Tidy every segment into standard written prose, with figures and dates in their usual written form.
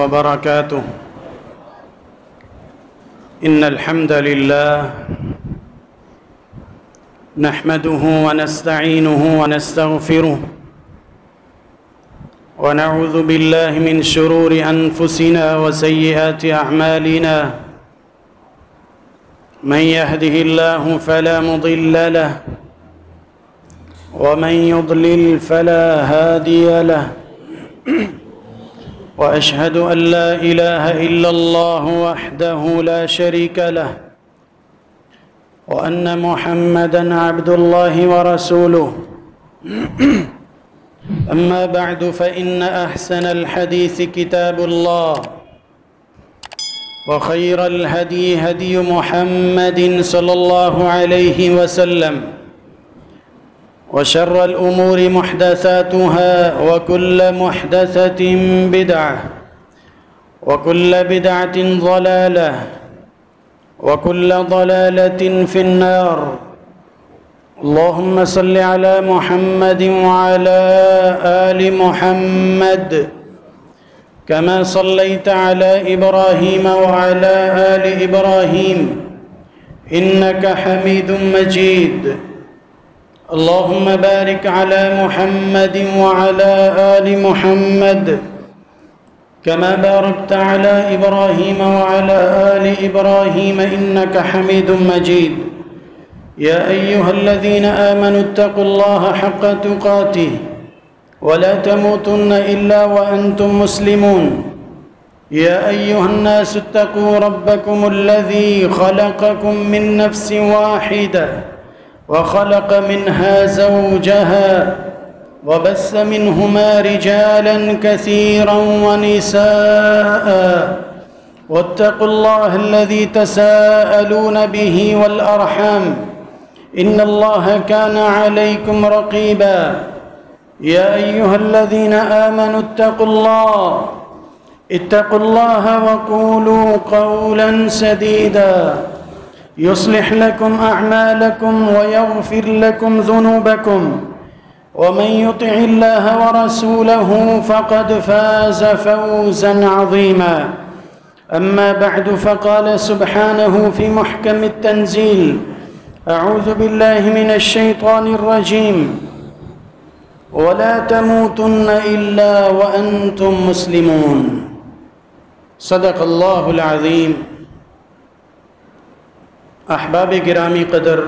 وبركاته. إن الحمد لله نحمده ونستعينه ونستغفره ونعوذ بالله من شرور أنفسنا وسيئات أعمالنا. من يهده الله فلا مضل له ومن يضلل فلا هادي له. وأشهد أن لا إله إلا الله وحده لا شريك له وأن محمدًا عبد الله ورسوله. أما بعد فإن أحسن الحديث كتاب الله وخير الهدي هدي محمد صلى الله عليه وسلم وشر الأمور محدثاتها وكل محدثة بدعة وكل بدعة ضلالة وكل ضلالة في النار. اللهم صل على محمد وعلى آل محمد كما صليت على إبراهيم وعلى آل إبراهيم إنك حميد مجيد. اللهم بارك على محمد وعلى آل محمد كما باركت على إبراهيم وعلى آل إبراهيم إنك حميد مجيد. يا أيها الذين آمنوا اتقوا الله حق تقاته ولا تموتن إلا وأنتم مسلمون. يا أيها الناس اتقوا ربكم الذي خلقكم من نفس واحدة وخلق منها زوجها وبث منهما رجالا كثيرا ونساء. واتقوا الله الذي تساءلون به والأرحام إن الله كان عليكم رقيبا. يا أيها الذين آمنوا اتقوا الله وقولوا قولا سديدا يصلح لكم أعمالكم ويغفر لكم ذنوبكم ومن يطع الله ورسوله فقد فاز فوزا عظيما. أما بعد فقال سبحانه في محكم التنزيل: أعوذ بالله من الشيطان الرجيم ولا تموتن إلا وأنتم مسلمون. صدق اللہ العظیم. احباب گرامی قدر،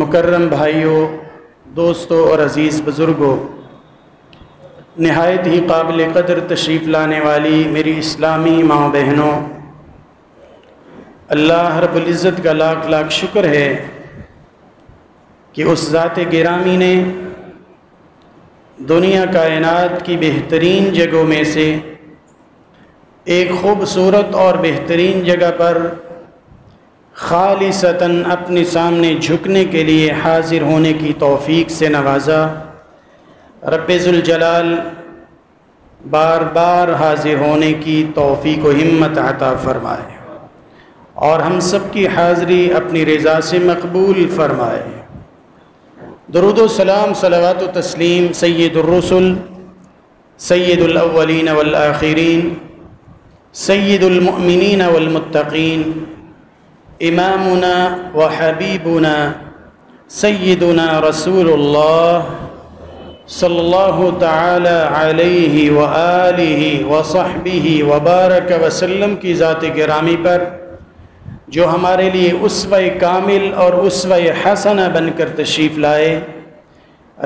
مکرم بھائیوں، دوستوں اور عزیز بزرگوں، نہایت ہی قابل قدر تشریف لانے والی میری اسلامی ماں بہنوں، اللہ رب العزت کا لاکھ لاکھ شکر ہے کہ اس ذات گرامی نے دنیا کائنات کی بہترین جگہوں میں سے ایک خوبصورت اور بہترین جگہ پر خالصتاً اپنے سامنے جھکنے کے لیے حاضر ہونے کی توفیق سے نوازا. رب ذوالجلال بار بار حاضر ہونے کی توفیق و ہمت عطا فرمائے اور ہم سب کی حاضری اپنی رضا سے مقبول فرمائے. درود و سلام، صلوات و تسلیم سید الرسل، سید الاولین والآخرین، سید المؤمنین والمتقین، امامنا وحبیبنا سیدنا رسول اللہ صلی اللہ تعالی علیہ وآلہ وصحبہ وبارک وسلم کی ذات گرامی پر، جو ہمارے لیے اسوہ کامل اور اسوہ حسنہ بن کر تشریف لائے.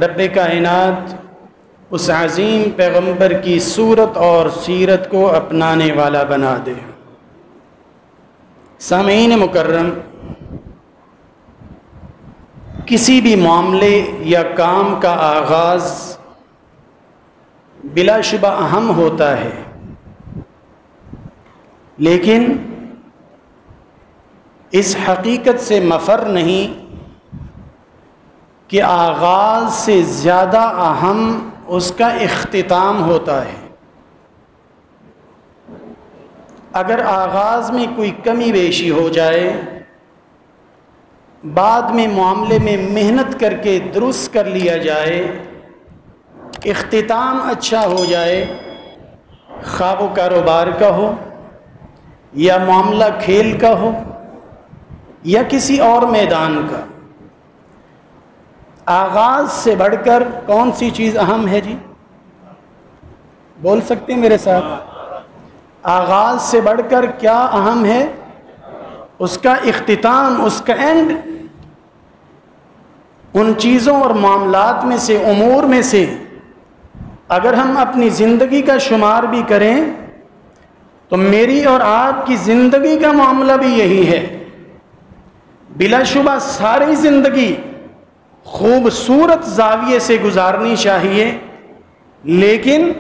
رب کائنات اس عظیم پیغمبر کی صورت اور سیرت کو اپنانے والا بنا دے. سامعین مکرم، کسی بھی معاملے یا کام کا آغاز بلا شبہ اہم ہوتا ہے، لیکن اس حقیقت سے مفر نہیں کہ آغاز سے زیادہ اہم اس کا اختتام ہوتا ہے. اگر آغاز میں کوئی کمی بیشی ہو جائے، بعد میں معاملے میں محنت کر کے درست کر لیا جائے، اختتام اچھا ہو جائے، خواہ وہ کاروبار کا ہو یا معاملہ کھیل کا ہو یا کسی اور میدان کا، آغاز سے بڑھ کر کون سی چیز اہم ہے جی؟ بول سکتے ہیں میرے ساتھ؟ آغاز سے بڑھ کر کیا اہم ہے؟ اس کا اختتام، اس کا اینڈ۔ ان چیزوں اور معاملات میں سے، امور میں سے اگر ہم اپنی زندگی کا شمار بھی کریں تو میری اور آپ کی زندگی کا معاملہ بھی یہی ہے۔ بلا شبہ ساری زندگی خوبصورت زاویے سے گزارنی چاہیے، لیکن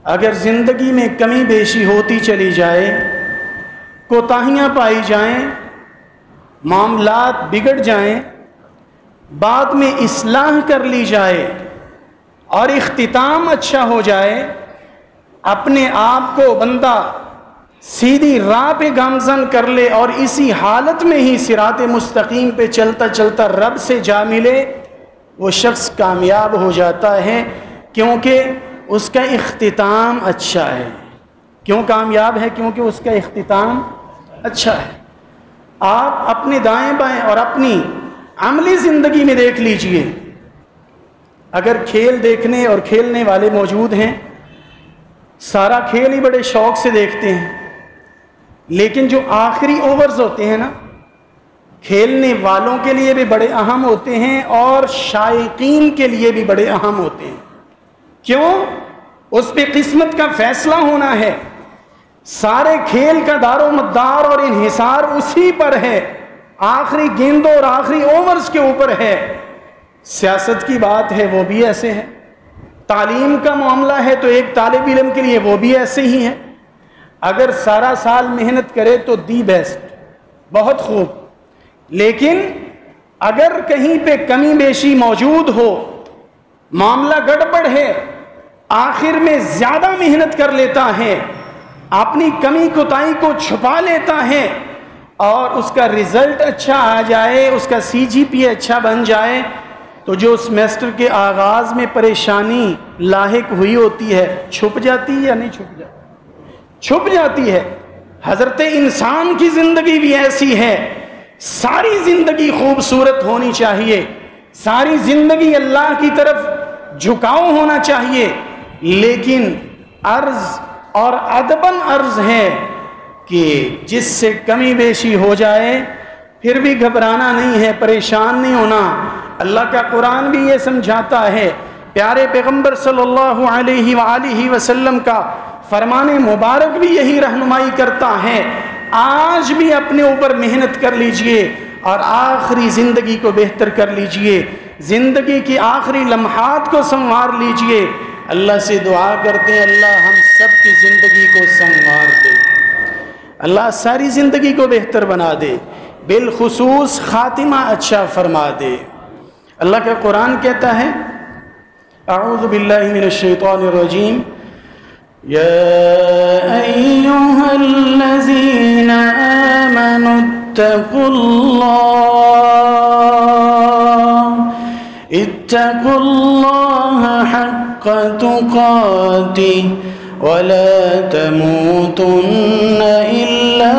اگر زندگی میں کمی بیشی ہوتی چلی جائے، کوتاہیاں پائی جائیں، معاملات بگڑ جائیں، بعد میں اصلاح کر لی جائے اور اختتام اچھا ہو جائے، اپنے آپ کو بندہ سیدھی راہ پہ گامزن کر لے اور اسی حالت میں ہی صراط مستقیم پہ چلتا چلتا رب سے جا ملے، وہ شخص کامیاب ہو جاتا ہے، کیونکہ اس کا اختتام اچھا ہے۔ کیوں کامیاب ہے؟ کیونکہ اس کا اختتام اچھا ہے۔ آپ اپنے دائیں بائیں اور اپنی عملی زندگی میں دیکھ لیجئے، اگر کھیل دیکھنے اور کھیلنے والے موجود ہیں، سارا کھیل ہی بڑے شوق سے دیکھتے ہیں، لیکن جو آخری اوورز ہوتے ہیں نا، کھیلنے والوں کے لیے بھی بڑے اہم ہوتے ہیں اور شائقین کے لیے بھی بڑے اہم ہوتے ہیں۔ کیوں؟ اس پہ قسمت کا فیصلہ ہونا ہے، سارے کھیل کا دار و مدار اور انحصار اسی پر ہے، آخری گیندوں اور آخری اوورز کے اوپر ہے۔ سیاست کی بات ہے، وہ بھی ایسے ہے، تعلیم کا معاملہ ہے تو ایک طالب علم کے لیے وہ بھی ایسے ہی ہے، اگر سارا سال محنت کرے تو دی بیسٹ، بہت خوب، لیکن اگر کہیں پہ کمی بیشی موجود ہو، معاملہ گڑبڑ ہے، آخر میں زیادہ محنت کر لیتا ہے، اپنی کمی کوتاہی کو چھپا لیتا ہے اور اس کا رزلٹ اچھا آ جائے، اس کا سی جی پی اچھا بن جائے، تو جو سیمسٹر کے آغاز میں پریشانی لاحق ہوئی ہوتی ہے چھپ جاتی ہے یا نہیں چھپ جاتی؟ چھپ جاتی ہے۔ حضرت انسان کی زندگی بھی ایسی ہے، ساری زندگی خوبصورت ہونی چاہیے، ساری زندگی اللہ کی طرف جھکاؤ ہونا چاہیے، لیکن عرض اور ادباً عرض ہے کہ جس سے کمی بیشی ہو جائے پھر بھی گھبرانا نہیں ہے، پریشان نہیں ہونا۔ اللہ کا قرآن بھی یہ سمجھاتا ہے، پیارے پیغمبر صلی اللہ علیہ وآلہ وسلم کا فرمان مبارک بھی یہی رہنمائی کرتا ہے، آج بھی اپنے اوپر محنت کر لیجئے اور آخری زندگی کو بہتر کر لیجئے، زندگی کی آخری لمحات کو سنوار لیجئے۔ اللہ سے دعا کرتے ہیں اللہ ہم سب کی زندگی کو سنوار دے، اللہ ساری زندگی کو بہتر بنا دے، بالخصوص خاتمہ اچھا فرما دے۔ اللہ کا قرآن کہتا ہے، اعوذ باللہ من الشیطان الرجیم، یا ایہا الذین آمنوا اتقوا اللہ حق تقاتہ ولا تموتن الا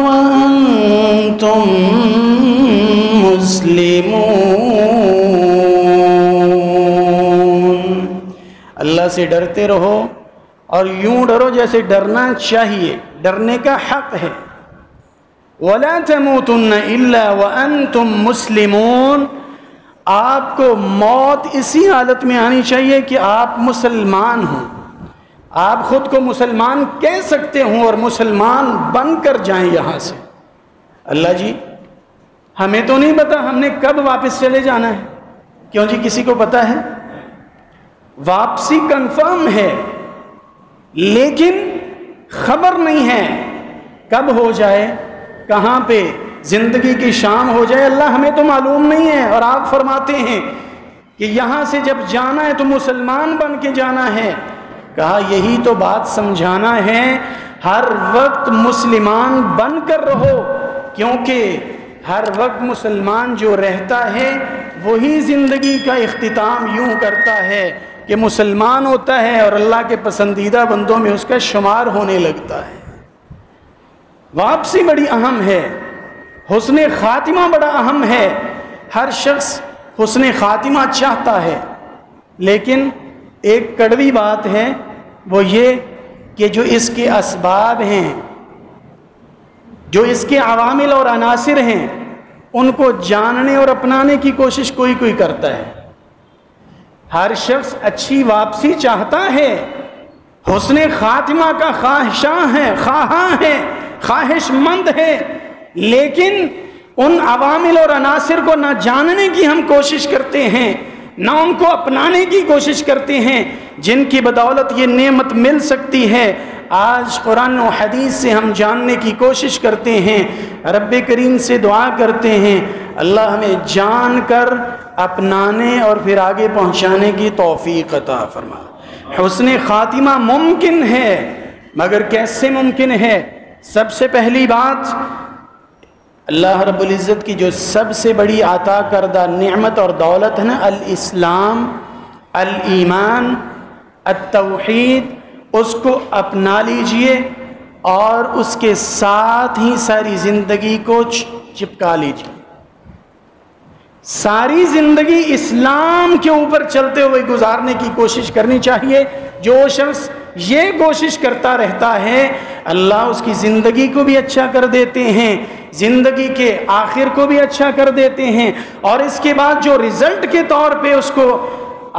وانتم مسلمون۔ اللہ سے ڈرتے رہو اور یوں ڈرو جیسے ڈرنا چاہیے، ڈرنے کا حق ہے۔ ولا تموتن الا وانتم مسلمون، آپ کو موت اسی حالت میں آنی چاہیے کہ آپ مسلمان ہوں، آپ خود کو مسلمان کہہ سکتے ہوں اور مسلمان بن کر جائیں یہاں سے۔ اللہ جی ہمیں تو نہیں پتا ہم نے کب واپس چلے جانا ہے، کیوں جی کسی کو پتا ہے؟ واپسی کنفرم ہے لیکن خبر نہیں ہے کب ہو جائے، کہاں پہ زندگی کی شام ہو جائے، اللہ ہمیں تو معلوم نہیں ہے۔ اور آپ فرماتے ہیں کہ یہاں سے جب جانا ہے تو مسلمان بن کے جانا ہے، کہا یہی تو بات سمجھانا ہے، ہر وقت مسلمان بن کر رہو، کیونکہ ہر وقت مسلمان جو رہتا ہے وہی زندگی کا اختتام یوں کرتا ہے، کہ مسلمان ہوتا ہے اور اللہ کے پسندیدہ بندوں میں اس کا شمار ہونے لگتا ہے۔ واپسی بڑی اہم ہے، حسن خاتمہ بڑا اہم ہے۔ ہر شخص حسن خاتمہ چاہتا ہے، لیکن ایک کڑوی بات ہے، وہ یہ کہ جو اس کے اسباب ہیں، جو اس کے عوامل اور عناصر ہیں، ان کو جاننے اور اپنانے کی کوشش کوئی کوئی کرتا ہے۔ ہر شخص اچھی واپسی چاہتا ہے، حسن خاتمہ کا خواہاں ہے، خواہش مند ہے، لیکن ان عوامل اور عناصر کو نہ جاننے کی ہم کوشش کرتے ہیں، نہ ان کو اپنانے کی کوشش کرتے ہیں جن کی بدولت یہ نعمت مل سکتی ہے۔ آج قرآن و حدیث سے ہم جاننے کی کوشش کرتے ہیں، رب کریم سے دعا کرتے ہیں اللہ ہمیں جان کر اپنانے اور پھر آگے پہنچانے کی توفیق عطا فرما۔ حسن خاتمہ ممکن ہے، مگر کیسے ممکن ہے؟ سب سے پہلی بات، اللہ رب العزت کی جو سب سے بڑی عطا کردہ نعمت اور دولت ہے نا، الاسلام، الایمان، التوحید، اس کو اپنا لیجئے اور اس کے ساتھ ہی ساری زندگی کو چپکا لیجئے۔ ساری زندگی اسلام کے اوپر چلتے ہوئے گزارنے کی کوشش کرنی چاہیے۔ جو شخص یہ کوشش کرتا رہتا ہے، اللہ اس کی زندگی کو بھی اچھا کر دیتے ہیں، زندگی کے آخر کو بھی اچھا کر دیتے ہیں، اور اس کے بعد جو رزلٹ کے طور پہ اس کو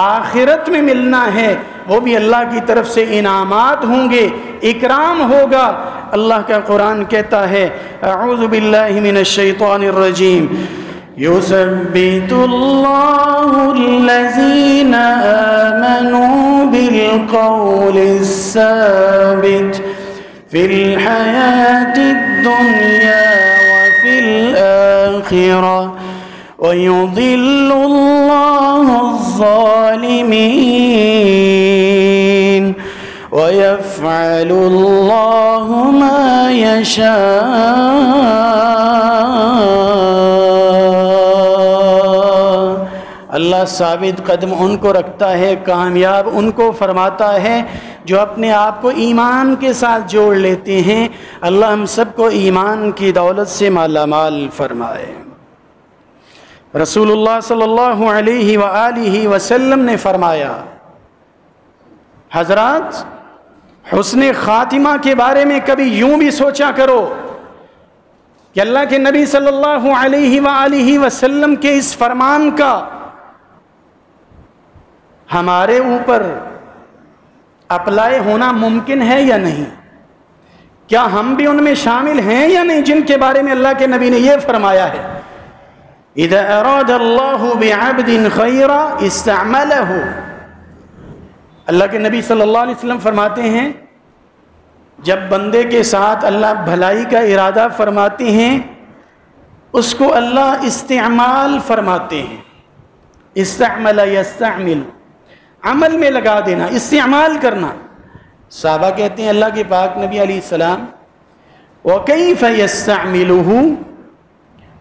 آخرت میں ملنا ہے وہ بھی اللہ کی طرف سے انعامات ہوں گے، اکرام ہوگا۔ اللہ کا قرآن کہتا ہے، اعوذ باللہ من الشیطان الرجیم، يثبت الله الذين آمنوا بالقول الثابت في الحياة الدنيا وفي الآخرة ويضل الله الظالمين ويفعل الله ما يشاء۔ اللہ ثابت قدم ان کو رکھتا ہے، کامیاب ان کو فرماتا ہے جو اپنے آپ کو ایمان کے ساتھ جوڑ لیتے ہیں۔ اللہ ہم سب کو ایمان کی دولت سے مالا مال فرمائے۔ رسول اللہ صلی اللہ علیہ وآلہ وسلم نے فرمایا، حضرات حسن خاتمہ کے بارے میں کبھی یوں بھی سوچا کرو کہ اللہ کے نبی صلی اللہ علیہ وآلہ وسلم کے اس فرمان کا ہمارے اوپر اپلائی ہونا ممکن ہے یا نہیں؟ کیا ہم بھی ان میں شامل ہیں یا نہیں جن کے بارے میں اللہ کے نبی نے یہ فرمایا ہے، اذا اراد اللہ بعبد خیرا استعملہ۔ اللہ کے نبی صلی اللہ علیہ وسلم فرماتے ہیں، جب بندے کے ساتھ اللہ بھلائی کا ارادہ فرماتے ہیں اس کو اللہ استعمال فرماتے ہیں۔ استعمل یستعمل، عمل میں لگا دینا، استعمال کرنا۔ صحابہ کہتے ہیں اللہ کے پاک نبی علیہ السلام، وَكَيْفَ يَسْتَعْمِلُهُ،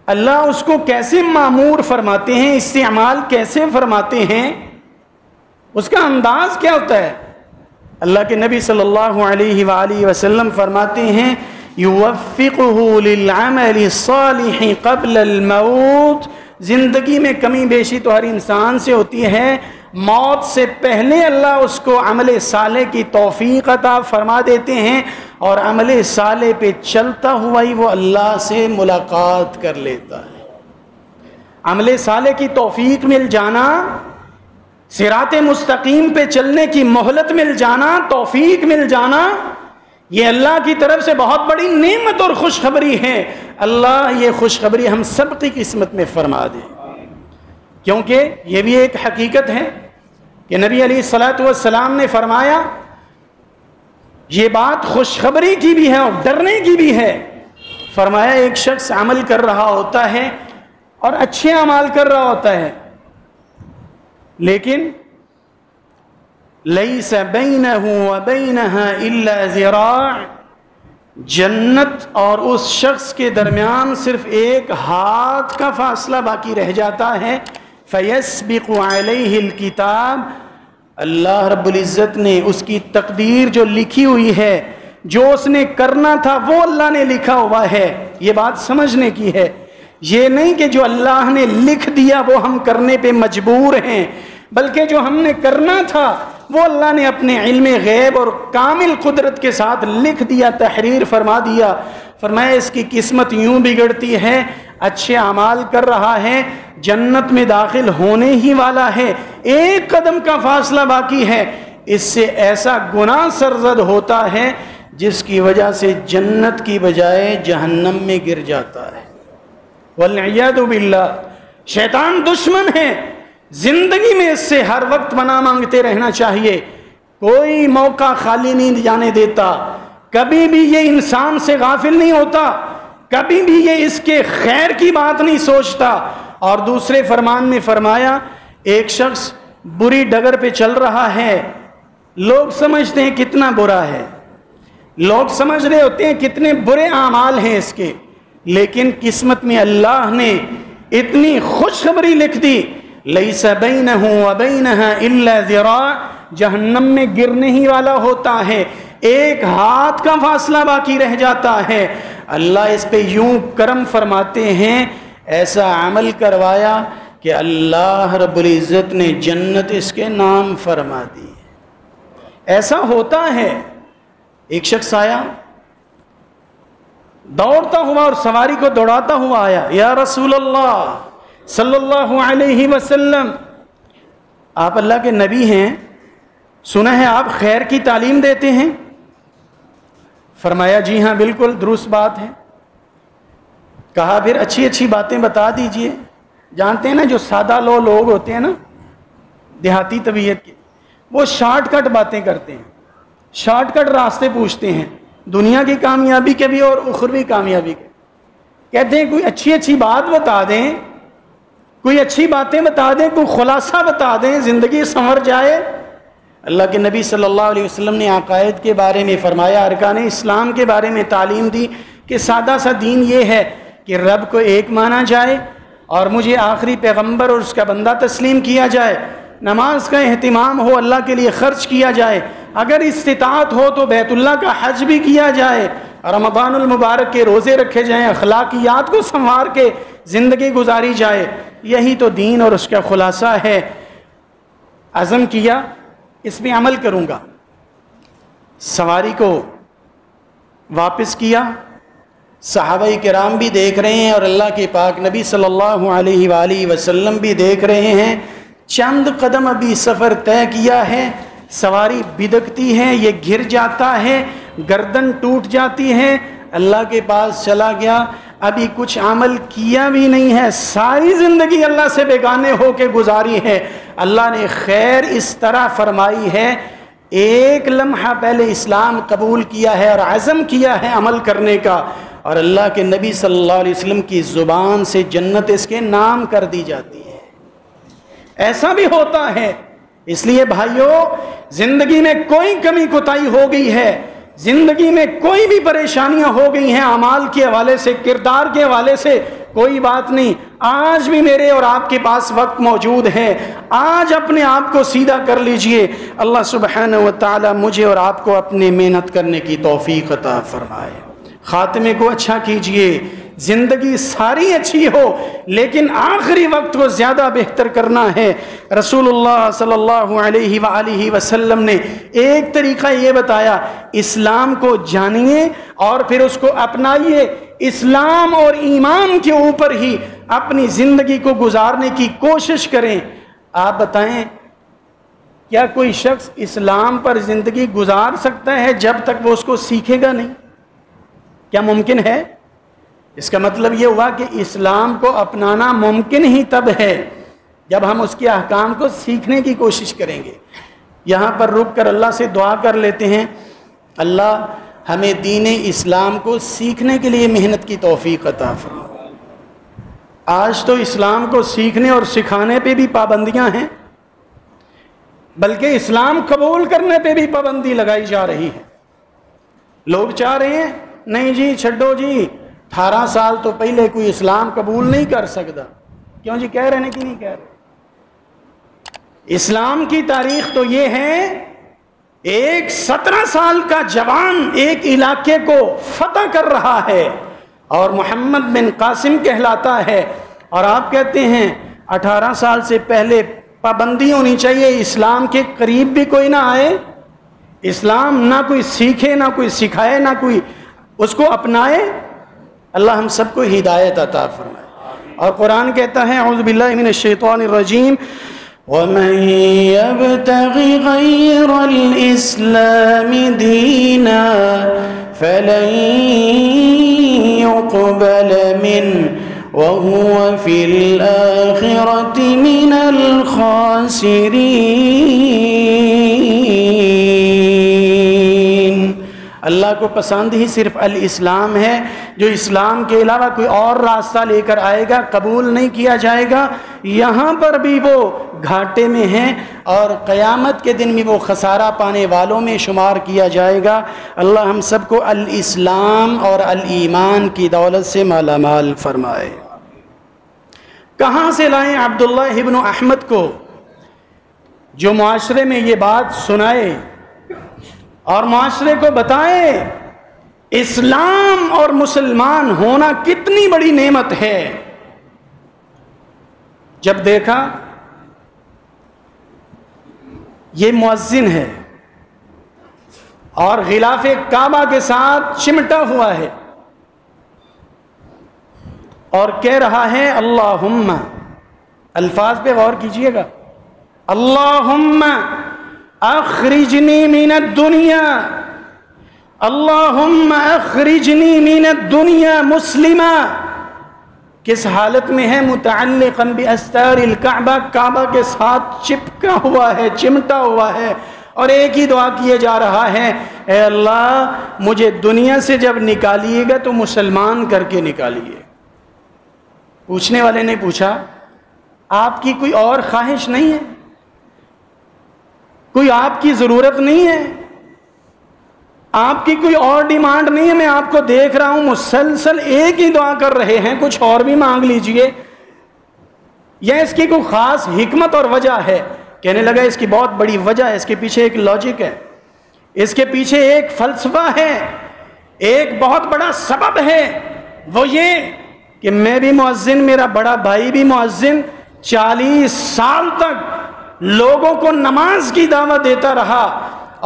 اللہ اس کو کیسے معمور فرماتے ہیں، استعمال کیسے فرماتے ہیں، اس کا انداز کیا ہوتا ہے؟ اللہ کے نبی صلی اللہ علیہ وآلہ وسلم فرماتے ہیں، يُوَفِّقُهُ لِلْعَمَلِ الصَّالِحِ قَبْلَ الْمَوْتِ، زندگی میں کمی بیشی تو ہر انسان سے ہوتی ہے، موت سے پہلے اللہ اس کو عمل صالح کی توفیق عطا فرما دیتے ہیں، اور عمل صالح پہ چلتا ہوا ہی وہ اللہ سے ملاقات کر لیتا ہے۔ عمل صالح کی توفیق مل جانا، صراط مستقیم پہ چلنے کی مہلت مل جانا، توفیق مل جانا، یہ اللہ کی طرف سے بہت بڑی نعمت اور خوشخبری ہے۔ اللہ یہ خوشخبری ہم سب کی قسمت میں فرما دے، کیونکہ یہ بھی ایک حقیقت ہے کہ نبی علیہ الصلاۃ والسلام نے فرمایا، یہ بات خوشخبری کی بھی ہے اور ڈرنے کی بھی ہے۔ فرمایا ایک شخص عمل کر رہا ہوتا ہے اور اچھے اعمال کر رہا ہوتا ہے، لیکن لیس بینہ وبینہا الا ذراع، جنت اور اس شخص کے درمیان صرف ایک ہاتھ کا فاصلہ باقی رہ جاتا ہے۔ فیسبق علیہ الکتاب، اللہ رب العزت نے اس کی تقدیر جو لکھی ہوئی ہے، جو اس نے کرنا تھا وہ اللہ نے لکھا ہوا ہے. یہ بات سمجھنے کی ہے. یہ نہیں کہ جو اللہ نے لکھ دیا وہ ہم کرنے پہ مجبور ہیں، بلکہ جو ہم نے کرنا تھا وہ اللہ نے اپنے علم غیب اور کامل قدرت کے ساتھ لکھ دیا، تحریر فرما دیا. فرمایا اس کی قسمت یوں بگڑتی ہے، اچھے اعمال کر رہا ہے، جنت میں داخل ہونے ہی والا ہے، ایک قدم کا فاصلہ باقی ہے، اس سے ایسا گناہ سرزد ہوتا ہے جس کی وجہ سے جنت کی بجائے جہنم میں گر جاتا ہے. والعیاذ باللہ. شیطان دشمن ہے. زندگی میں اس سے ہر وقت پناہ مانگتے رہنا چاہیے. کوئی موقع خالی نہیں جانے دیتا. کبھی بھی یہ انسان سے غافل نہیں ہوتا، کبھی بھی یہ اس کے خیر کی بات نہیں سوچتا. اور دوسرے فرمان میں فرمایا ایک شخص بری ڈگر پہ چل رہا ہے، لوگ سمجھتے ہیں کتنا برا ہے، لوگ سمجھ رہے ہوتے ہیں کتنے برے اعمال ہیں اس کے، لیکن قسمت میں اللہ نے اتنی خوشخبری لکھ دی، لیس بینہ وبینہا الا ذراع، جہنم میں گرنے ہی والا ہوتا ہے، ایک ہاتھ کا فاصلہ باقی رہ جاتا ہے. اللہ اس پہ یوں کرم فرماتے ہیں، ایسا عمل کروایا کہ اللہ رب العزت نے جنت اس کے نام فرما دی. ایسا ہوتا ہے. ایک شخص آیا دوڑتا ہوا اور سواری کو دوڑاتا ہوا آیا، یا رسول اللہ صلی اللہ علیہ وسلم، آپ اللہ کے نبی ہیں، سنا ہے آپ خیر کی تعلیم دیتے ہیں. فرمایا جی ہاں بالکل درست بات ہے. کہا پھر اچھی اچھی باتیں بتا دیجئے. جانتے ہیں نا جو سادہ لوگ ہوتے ہیں نا دیہاتی طبیعت کے، وہ شارٹ کٹ باتیں کرتے ہیں، شارٹ کٹ راستے پوچھتے ہیں دنیا کی کامیابی کے بھی اور اخروی کامیابی کے. کہتے ہیں کوئی اچھی اچھی بات بتا دیں، کوئی اچھی باتیں بتا دیں، کوئی خلاصہ بتا دیں، زندگی سنور جائے. اللہ کے نبی صلی اللہ علیہ وسلم نے عقائد کے بارے میں فرمایا، ارکان اسلام کے بارے میں تعلیم دی کہ سادہ سا دین یہ ہے کہ رب کو ایک مانا جائے اور مجھے آخری پیغمبر اور اس کا بندہ تسلیم کیا جائے، نماز کا اہتمام ہو، اللہ کے لیے خرچ کیا جائے، اگر استطاعت ہو تو بیت اللہ کا حج بھی کیا جائے، رمضان المبارک کے روزے رکھے جائیں، اخلاقیات کو سنوار کے زندگی گزاری جائے. یہی تو دین اور اس کا خلاصہ ہے. عزم کیا اس میں عمل کروں گا. سواری کو واپس کیا. صحابہ کرام بھی دیکھ رہے ہیں اور اللہ کے پاک نبی صلی اللہ علیہ وآلہ وسلم بھی دیکھ رہے ہیں. چند قدم ابھی سفر طے کیا ہے، سواری بدکتی ہے، یہ گر جاتا ہے، گردن ٹوٹ جاتی ہے. اللہ کے پاس چلا گیا، ابھی کچھ عمل کیا بھی نہیں ہے، ساری زندگی اللہ سے بیگانے ہو کے گزاری ہے. اللہ نے خیر اس طرح فرمائی ہے، ایک لمحہ پہلے اسلام قبول کیا ہے اور عزم کیا ہے عمل کرنے کا، اور اللہ کے نبی صلی اللہ علیہ وسلم کی زبان سے جنت اس کے نام کر دی جاتی ہے. ایسا بھی ہوتا ہے. اس لیے بھائیوں، زندگی میں کوئی کمی کوتاہی ہو گئی ہے، زندگی میں کوئی بھی پریشانیاں ہو گئی ہیں اعمال کے حوالے سے، کردار کے حوالے سے، کوئی بات نہیں، آج بھی میرے اور آپ کے پاس وقت موجود ہے. آج اپنے آپ کو سیدھا کر لیجئے. اللہ سبحانہ و تعالی مجھے اور آپ کو اپنے محنت کرنے کی توفیق عطا فرمائے. خاتمے کو اچھا کیجئے، زندگی ساری اچھی ہو لیکن آخری وقت کو زیادہ بہتر کرنا ہے. رسول اللہ صلی اللہ علیہ وآلہ وسلم نے ایک طریقہ یہ بتایا، اسلام کو جانیے اور پھر اس کو اپنائیے، اسلام اور ایمان کے اوپر ہی اپنی زندگی کو گزارنے کی کوشش کریں. آپ بتائیں کیا کوئی شخص اسلام پر زندگی گزار سکتا ہے جب تک وہ اس کو سیکھے گا نہیں؟ کیا ممکن ہے؟ اس کا مطلب یہ ہوا کہ اسلام کو اپنانا ممکن ہی تب ہے جب ہم اس کے احکام کو سیکھنے کی کوشش کریں گے. یہاں پر رک کر اللہ سے دعا کر لیتے ہیں، اللہ ہمیں دین اسلام کو سیکھنے کے لیے محنت کی توفیق عطا فرما. آج تو اسلام کو سیکھنے اور سکھانے پہ بھی پابندیاں ہیں، بلکہ اسلام قبول کرنے پہ بھی پابندی لگائی جا رہی ہے. لوگ چاہ رہے ہیں نہیں جی چھڈو جی، 18 سال تو پہلے کوئی اسلام قبول نہیں کر سکتا. کیوں جی کہہ رہے ہیں کہ نہیں کہہ رہے؟ اسلام کی تاریخ تو یہ ہے، ایک 17 سال کا جوان ایک علاقے کو فتح کر رہا ہے اور محمد بن قاسم کہلاتا ہے، اور آپ کہتے ہیں 18 سال سے پہلے پابندی ہونی چاہیے، اسلام کے قریب بھی کوئی نہ آئے، اسلام نہ کوئی سیکھے، نہ کوئی سکھائے، نہ کوئی اس کو اپنائے۔ اللہ ہم سب کو ہدایت عطا فرمائے۔ اور قرآن کہتا ہے اعوذ باللہ من الشیطان الرجیم وَمَن يَبْتَغِ غَيْرَ الْإِسْلَامِ دِينًا فَلَن يُقْبَلَ مِنْهُ وَهُوَ فِي الْآخِرَةِ مِنَ الْخَاسِرِينَ۔ اللہ کو پسند ہی صرف الاسلام ہے، جو اسلام کے علاوہ کوئی اور راستہ لے کر آئے گا قبول نہیں کیا جائے گا، یہاں پر بھی وہ گھاٹے میں ہیں اور قیامت کے دن بھی وہ خسارہ پانے والوں میں شمار کیا جائے گا۔ اللہ ہم سب کو الاسلام اور الایمان کی دولت سے مالا مال فرمائے۔ کہاں سے لائیں عبداللہ ابن احمد کو جو معاشرے میں یہ بات سنائے اور معاشرے کو بتائے اسلام اور مسلمان ہونا کتنی بڑی نعمت ہے؟ جب دیکھا یہ مؤذن ہے اور غلاف کعبہ کے ساتھ چمٹا ہوا ہے اور کہہ رہا ہے اللہم، الفاظ پہ غور کیجئے گا، اللہم اخرجنی من الدنیا، اللہم اخرجنی من الدنیا مسلمہ۔ کس حالت میں ہے؟ متعلقا باستار الکعبہ، کعبہ کے ساتھ چپکا ہوا ہے، چمٹا ہوا ہے، اور ایک ہی دعا کیے جا رہا ہے، اے اللہ مجھے دنیا سے جب نکالیے گا تو مسلمان کر کے نکالیے۔ پوچھنے والے نے پوچھا آپ کی کوئی اور خواہش نہیں ہے؟ کوئی آپ کی ضرورت نہیں ہے؟ آپ کی کوئی اور ڈیمانڈ نہیں ہے؟ میں آپ کو دیکھ رہا ہوں مسلسل ایک ہی دعا کر رہے ہیں، کچھ اور بھی مانگ لیجئے، یا اس کی کوئی خاص حکمت اور وجہ ہے؟ کہنے لگا اس کی بہت بڑی وجہ ہے، اس کے پیچھے ایک لاجک ہے، اس کے پیچھے ایک فلسفہ ہے، ایک بہت بڑا سبب ہے، وہ یہ کہ میں بھی مؤذن، میرا بڑا بھائی بھی مؤذن، 40 سال تک لوگوں کو نماز کی دعوت دیتا رہا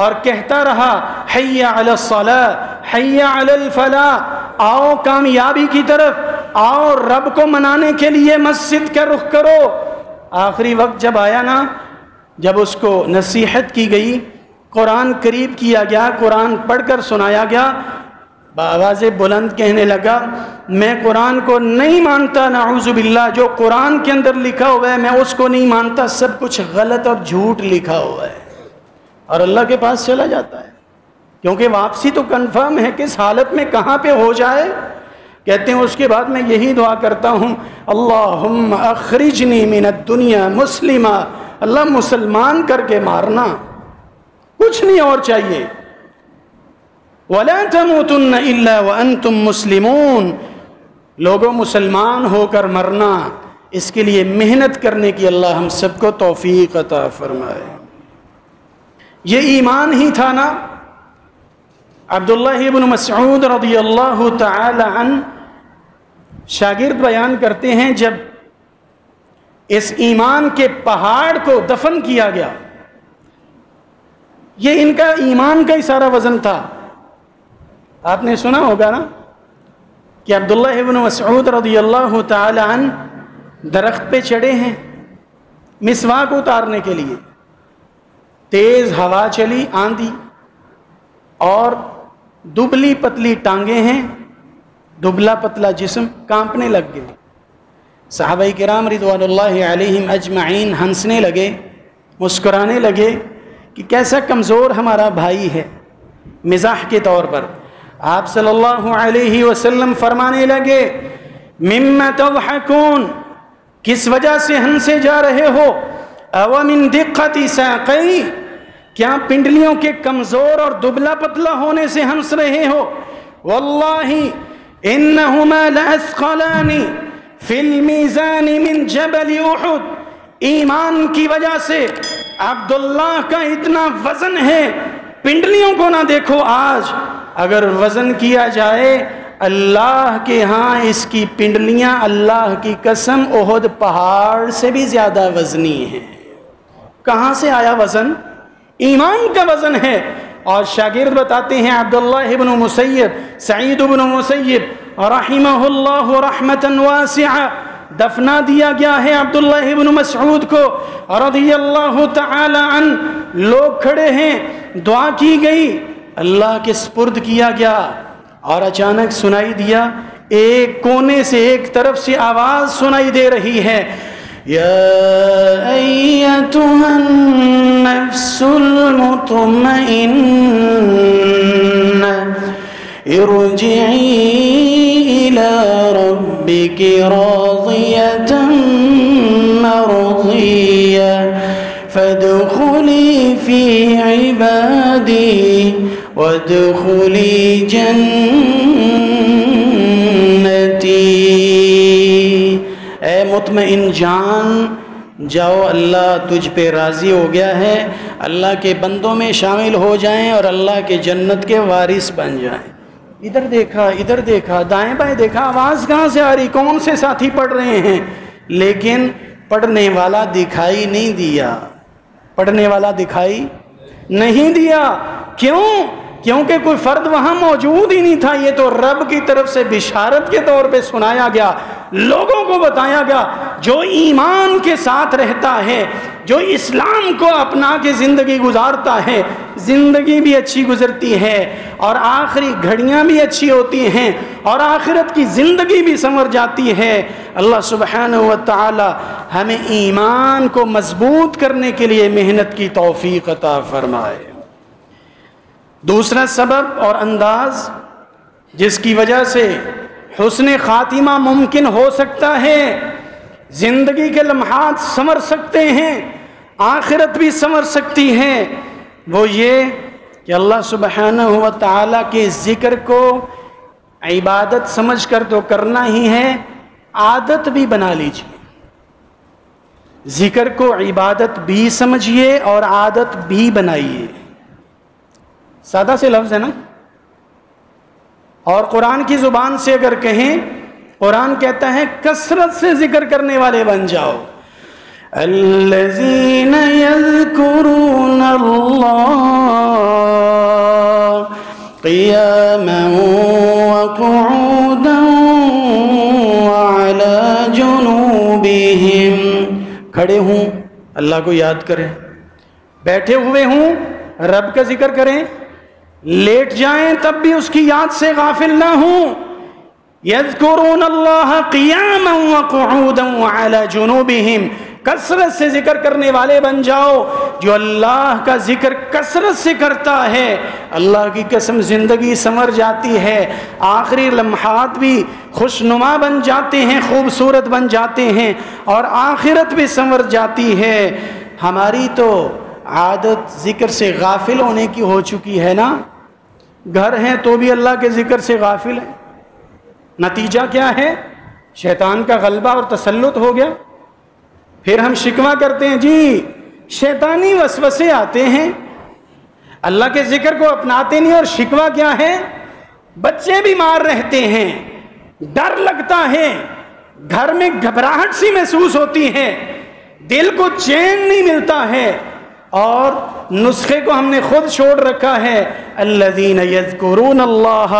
اور کہتا رہا حی علی الصلاۃ، حی علی الفلاح، آؤ کامیابی کی طرف، آؤ رب کو منانے کے لیے مسجد کا رخ کرو۔ آخری وقت جب آیا نا، جب اس کو نصیحت کی گئی، قرآن قریب کیا گیا، قرآن پڑھ کر سنایا گیا، بآواز بلند کہنے لگا میں قرآن کو نہیں مانتا، نعوذ باللہ، جو قرآن کے اندر لکھا ہوا ہے میں اس کو نہیں مانتا، سب کچھ غلط اور جھوٹ لکھا ہوا ہے، اور اللہ کے پاس چلا جاتا ہے، کیونکہ واپسی تو کنفرم ہے، کس حالت میں کہاں پہ ہو جائے۔ کہتے ہیں اس کے بعد میں یہی دعا کرتا ہوں اللہم اخرجنی من الدنیا مسلمہ، اللہ مسلمان کر کے مارنا، کچھ نہیں اور چاہیے۔ وَلَا تَمُوتُنَّ إِلَّا وَأَنْتُمْ مُسْلِمُونَ، لوگوں مسلمان ہو کر مرنا، اس کے لیے محنت کرنے کی اللہ ہم سب کو توفیق عطا فرمائے۔ یہ ایمان ہی تھا نا۔ عبداللہ ابن مسعود رضی اللہ تعالی عنہ شاگرد بیان کرتے ہیں جب اس ایمان کے پہاڑ کو دفن کیا گیا، یہ ان کا ایمان کا ہی سارا وزن تھا۔ آپ نے سنا ہوگا نا کہ عبداللہ ابن مسعود رضی اللہ تعالی عنہ درخت پہ چڑھے ہیں مسواک اتارنے کے لیے، تیز ہوا چلی، آندھی، اور دبلی پتلی ٹانگیں ہیں، دبلا پتلا جسم، کانپنے لگ گئے۔ صحابہ کرام رضوان اللہ علیہم اجمعین ہنسنے لگے، مسکرانے لگے کہ کیسا کمزور ہمارا بھائی ہے، مزاح کے طور پر۔ آپ صلی اللہ علیہ وسلم فرمانے لگے مما تضحکون، کس وجہ سے ہنسے جا رہے ہو؟ او من دقت ساقی، کیا پنڈلیوں کے کمزور اور دبلا پتلا ہونے سے ہنس رہے ہو؟ واللہ انہما لاثقلان فی المیزان من جبل احد، ایمان کی وجہ سے عبداللہ کا اتنا وزن ہے، پنڈلیوں کو نہ دیکھو آج، اگر وزن کیا جائے اللہ کے ہاں اس کی پنڈلیاں اللہ کی قسم احد پہاڑ سے بھی زیادہ وزنی ہیں۔ کہاں سے آیا وزن؟ ایمان کا وزن ہے۔ اور شاگرد بتاتے ہیں عبداللہ ابن مسیب، سعید ابن مسیب رحمہ اللہ رحمتا واسعہ، دفنا دیا گیا ہے عبداللہ ابن مسعود کو رضی اللہ تعالی عنہ، لوگ کھڑے ہیں، دعا کی گئی، اللہ کے سپرد کیا گیا، اور اچانک سنائی دیا، ایک کونے سے ایک طرف سے آواز سنائی دے رہی ہے، یا ایتھا النفس المطمئنہ ارجعی الی ربک راضیۃ مرضیہ فادخلی فی عبادی وادخلی جنتی۔ اے مطمئن جان، جاؤ، اللہ تجھ پہ راضی ہو گیا ہے، اللہ کے بندوں میں شامل ہو جائیں اور اللہ کے جنت کے وارث بن جائیں۔ ادھر دیکھا، ادھر دیکھا، دائیں بائیں دیکھا، آواز کہاں سے آ رہی، کون سے ساتھی پڑھ رہے ہیں، لیکن پڑھنے والا دکھائی نہیں دیا، پڑھنے والا دکھائی نہیں دیا۔ کیوں؟ کیونکہ کوئی فرد وہاں موجود ہی نہیں تھا، یہ تو رب کی طرف سے بشارت کے طور پہ سنایا گیا، لوگوں کو بتایا گیا، جو ایمان کے ساتھ رہتا ہے، جو اسلام کو اپنا کے زندگی گزارتا ہے، زندگی بھی اچھی گزرتی ہے اور آخری گھڑیاں بھی اچھی ہوتی ہیں اور آخرت کی زندگی بھی سنور جاتی ہے۔ اللہ سبحانہ و تعالی ہمیں ایمان کو مضبوط کرنے کے لیے محنت کی توفیق عطا فرمائے۔ دوسرا سبب اور انداز جس کی وجہ سے حسن خاتمہ ممکن ہو سکتا ہے، زندگی کے لمحات سنور سکتے ہیں، آخرت بھی سنور سکتی ہے، وہ یہ کہ اللہ سبحانہ و تعالیٰ کے ذکر کو عبادت سمجھ کر تو کرنا ہی ہے، عادت بھی بنا لیجیے۔ ذکر کو عبادت بھی سمجھیے اور عادت بھی بنائیے۔ سادہ سے لفظ ہے نا، اور قرآن کی زبان سے اگر کہیں، قرآن کہتا ہے کثرت سے ذکر کرنے والے بن جاؤ۔ الذین یذکرون اللہ قیاما وقعودا وعلی جنوبہم، کھڑے ہوں اللہ کو یاد کریں، بیٹھے ہوئے ہوں رب کا ذکر کریں، لیٹ جائیں تب بھی اس کی یاد سے غافل نہ ہوں۔ یذکرون اللہ قیاما وقعودا وعلی جنوبہم، کثرت سے ذکر کرنے والے بن جاؤ۔ جو اللہ کا ذکر کثرت سے کرتا ہے، اللہ کی قسم زندگی سنور جاتی ہے، آخری لمحات بھی خوشنما بن جاتے ہیں، خوبصورت بن جاتے ہیں، اور آخرت بھی سنور جاتی ہے۔ ہماری تو عادت ذکر سے غافل ہونے کی ہو چکی ہے نا، گھر ہیں تو بھی اللہ کے ذکر سے غافل ہیں۔ نتیجہ کیا ہے؟ شیطان کا غلبہ اور تسلط ہو گیا۔ پھر ہم شکوہ کرتے ہیں، جی شیطانی وسوسے آتے ہیں، اللہ کے ذکر کو اپناتے نہیں، اور شکوہ کیا ہے؟ بچے بیمار رہتے ہیں، ڈر لگتا ہے، گھر میں گھبراہٹ سی محسوس ہوتی ہے، دل کو چین نہیں ملتا ہے، اور نسخے کو ہم نے خود چھوڑ رکھا ہے۔ الذین یذکرون اللہ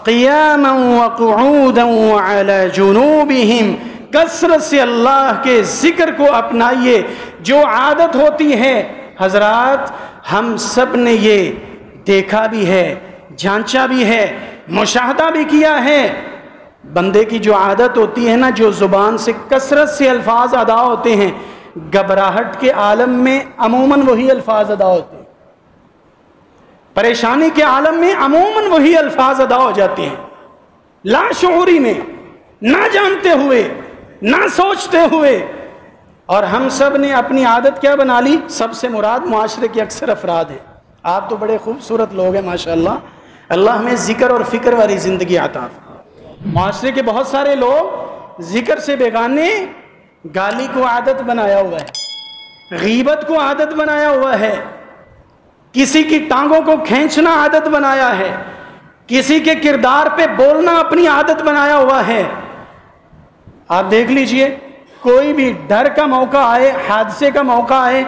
قیاما وقعودا وعلی جنوبہم، کثرت سے اللہ کے ذکر کو اپنائیے۔ جو عادت ہوتی ہے حضرات، ہم سب نے یہ دیکھا بھی ہے، جانچا بھی ہے، مشاہدہ بھی کیا ہے، بندے کی جو عادت ہوتی ہے نا، جو زبان سے کثرت سے الفاظ ادا ہوتے ہیں، گھبراہٹ کے عالم میں عموماً وہی الفاظ ادا ہوتے ہیں، پریشانی کے عالم میں عموماً وہی الفاظ ادا ہو جاتے ہیں، لاشعوری میں، نہ جانتے ہوئے، نہ سوچتے ہوئے۔ اور ہم سب نے اپنی عادت کیا بنا لی؟ سب سے مراد معاشرے کے اکثر افراد ہیں۔ آپ تو بڑے خوبصورت لوگ ہیں ماشاءاللہ، اللہ ہمیں ذکر اور فکر والی زندگی عطا فرمائے۔ معاشرے کے بہت سارے لوگ ذکر سے بیگانے، گالی کو عادت بنایا ہوا ہے۔ غیبت کو عادت بنایا ہوا ہے، کسی کی ٹانگوں کو کھینچنا عادت بنایا ہے، کسی کے کردار پہ بولنا اپنی عادت بنایا ہوا ہے۔ آپ دیکھ لیجئے، کوئی بھی ڈر کا موقع آئے، حادثے کا موقع آئے،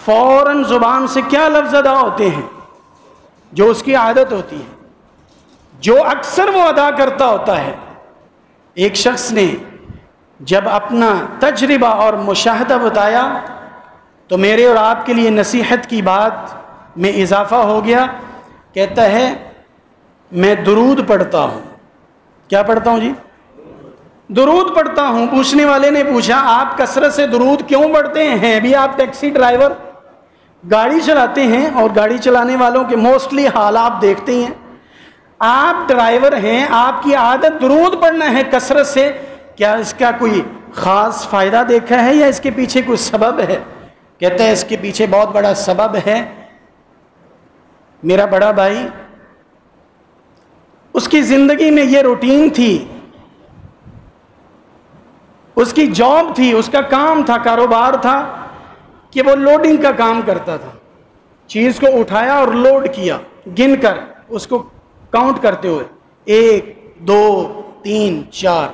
فوراً زبان سے کیا لفظ ادا ہوتے ہیں؟ جو اس کی عادت ہوتی ہے، جو اکثر وہ ادا کرتا ہوتا ہے۔ ایک شخص نے جب اپنا تجربہ اور مشاہدہ بتایا تو میرے اور آپ کے لیے نصیحت کی بات میں اضافہ ہو گیا۔ کہتا ہے میں درود پڑھتا ہوں۔ کیا پڑھتا ہوں جی؟ درود پڑھتا ہوں۔ پوچھنے والے نے پوچھا آپ کثرت سے درود کیوں پڑھتے ہیں؟ ابھی آپ ٹیکسی ڈرائیور گاڑی چلاتے ہیں اور گاڑی چلانے والوں کے موسٹلی حال آپ دیکھتے ہیں۔ آپ ڈرائیور ہیں، آپ کی عادت درود پڑھنا ہے کثرت سے، کیا اس کا کوئی خاص فائدہ دیکھا ہے یا اس کے پیچھے کوئی سبب ہے؟ کہتا ہے اس کے پیچھے بہت بڑا سبب ہے۔ میرا بڑا بھائی، اس کی زندگی میں یہ روٹین تھی، اس کی جاب تھی، اس کا کام تھا، کاروبار تھا کہ وہ لوڈنگ کا کام کرتا تھا۔ چیز کو اٹھایا اور لوڈ کیا، گن کر اس کو کاؤنٹ کرتے ہوئے 1 2 3 4۔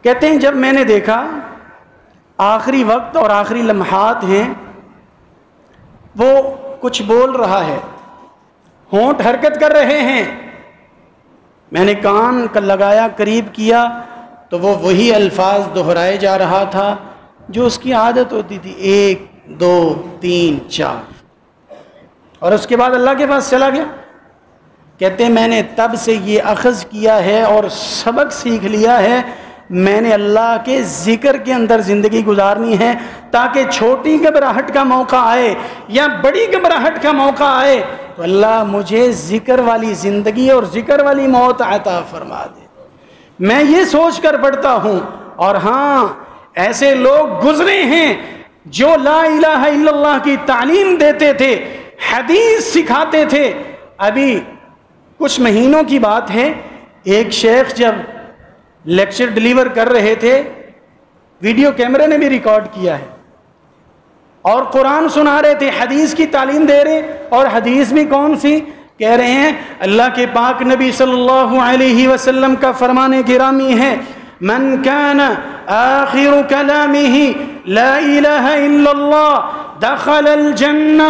کہتے ہیں جب میں نے دیکھا آخری وقت اور آخری لمحات ہیں، وہ کچھ بول رہا ہے، ہونٹ حرکت کر رہے ہیں، میں نے کان لگایا، قریب کیا تو وہ وہی الفاظ دہرائے جا رہا تھا جو اس کی عادت ہوتی تھی، 1 2 3 4، اور اس کے بعد اللہ کے پاس چلا گیا۔ کہتے ہیں میں نے تب سے یہ اخذ کیا ہے اور سبق سیکھ لیا ہے، میں نے اللہ کے ذکر کے اندر زندگی گزارنی ہے تاکہ چھوٹی گھبراہٹ کا موقع آئے یا بڑی گھبراہٹ کا موقع آئے تو اللہ مجھے ذکر والی زندگی اور ذکر والی موت عطا فرما دے۔ میں یہ سوچ کر پڑھتا ہوں۔ اور ہاں، ایسے لوگ گزرے ہیں جو لا الہ الا اللہ کی تعلیم دیتے تھے، حدیث سکھاتے تھے۔ ابھی کچھ مہینوں کی بات ہے، ایک شیخ جب لیکچر ڈیلیور کر رہے تھے، ویڈیو کیمرے نے بھی ریکارڈ کیا ہے، اور قرآن سنا رہے تھے، حدیث کی تعلیم دے رہے، اور حدیث بھی کون سی؟ کہہ رہے ہیں اللہ کے پاک نبی صلی اللہ علیہ وسلم کا فرمان گرامی ہے، من کان آخر کلامہ لا الہ الا اللہ دخل الجنہ،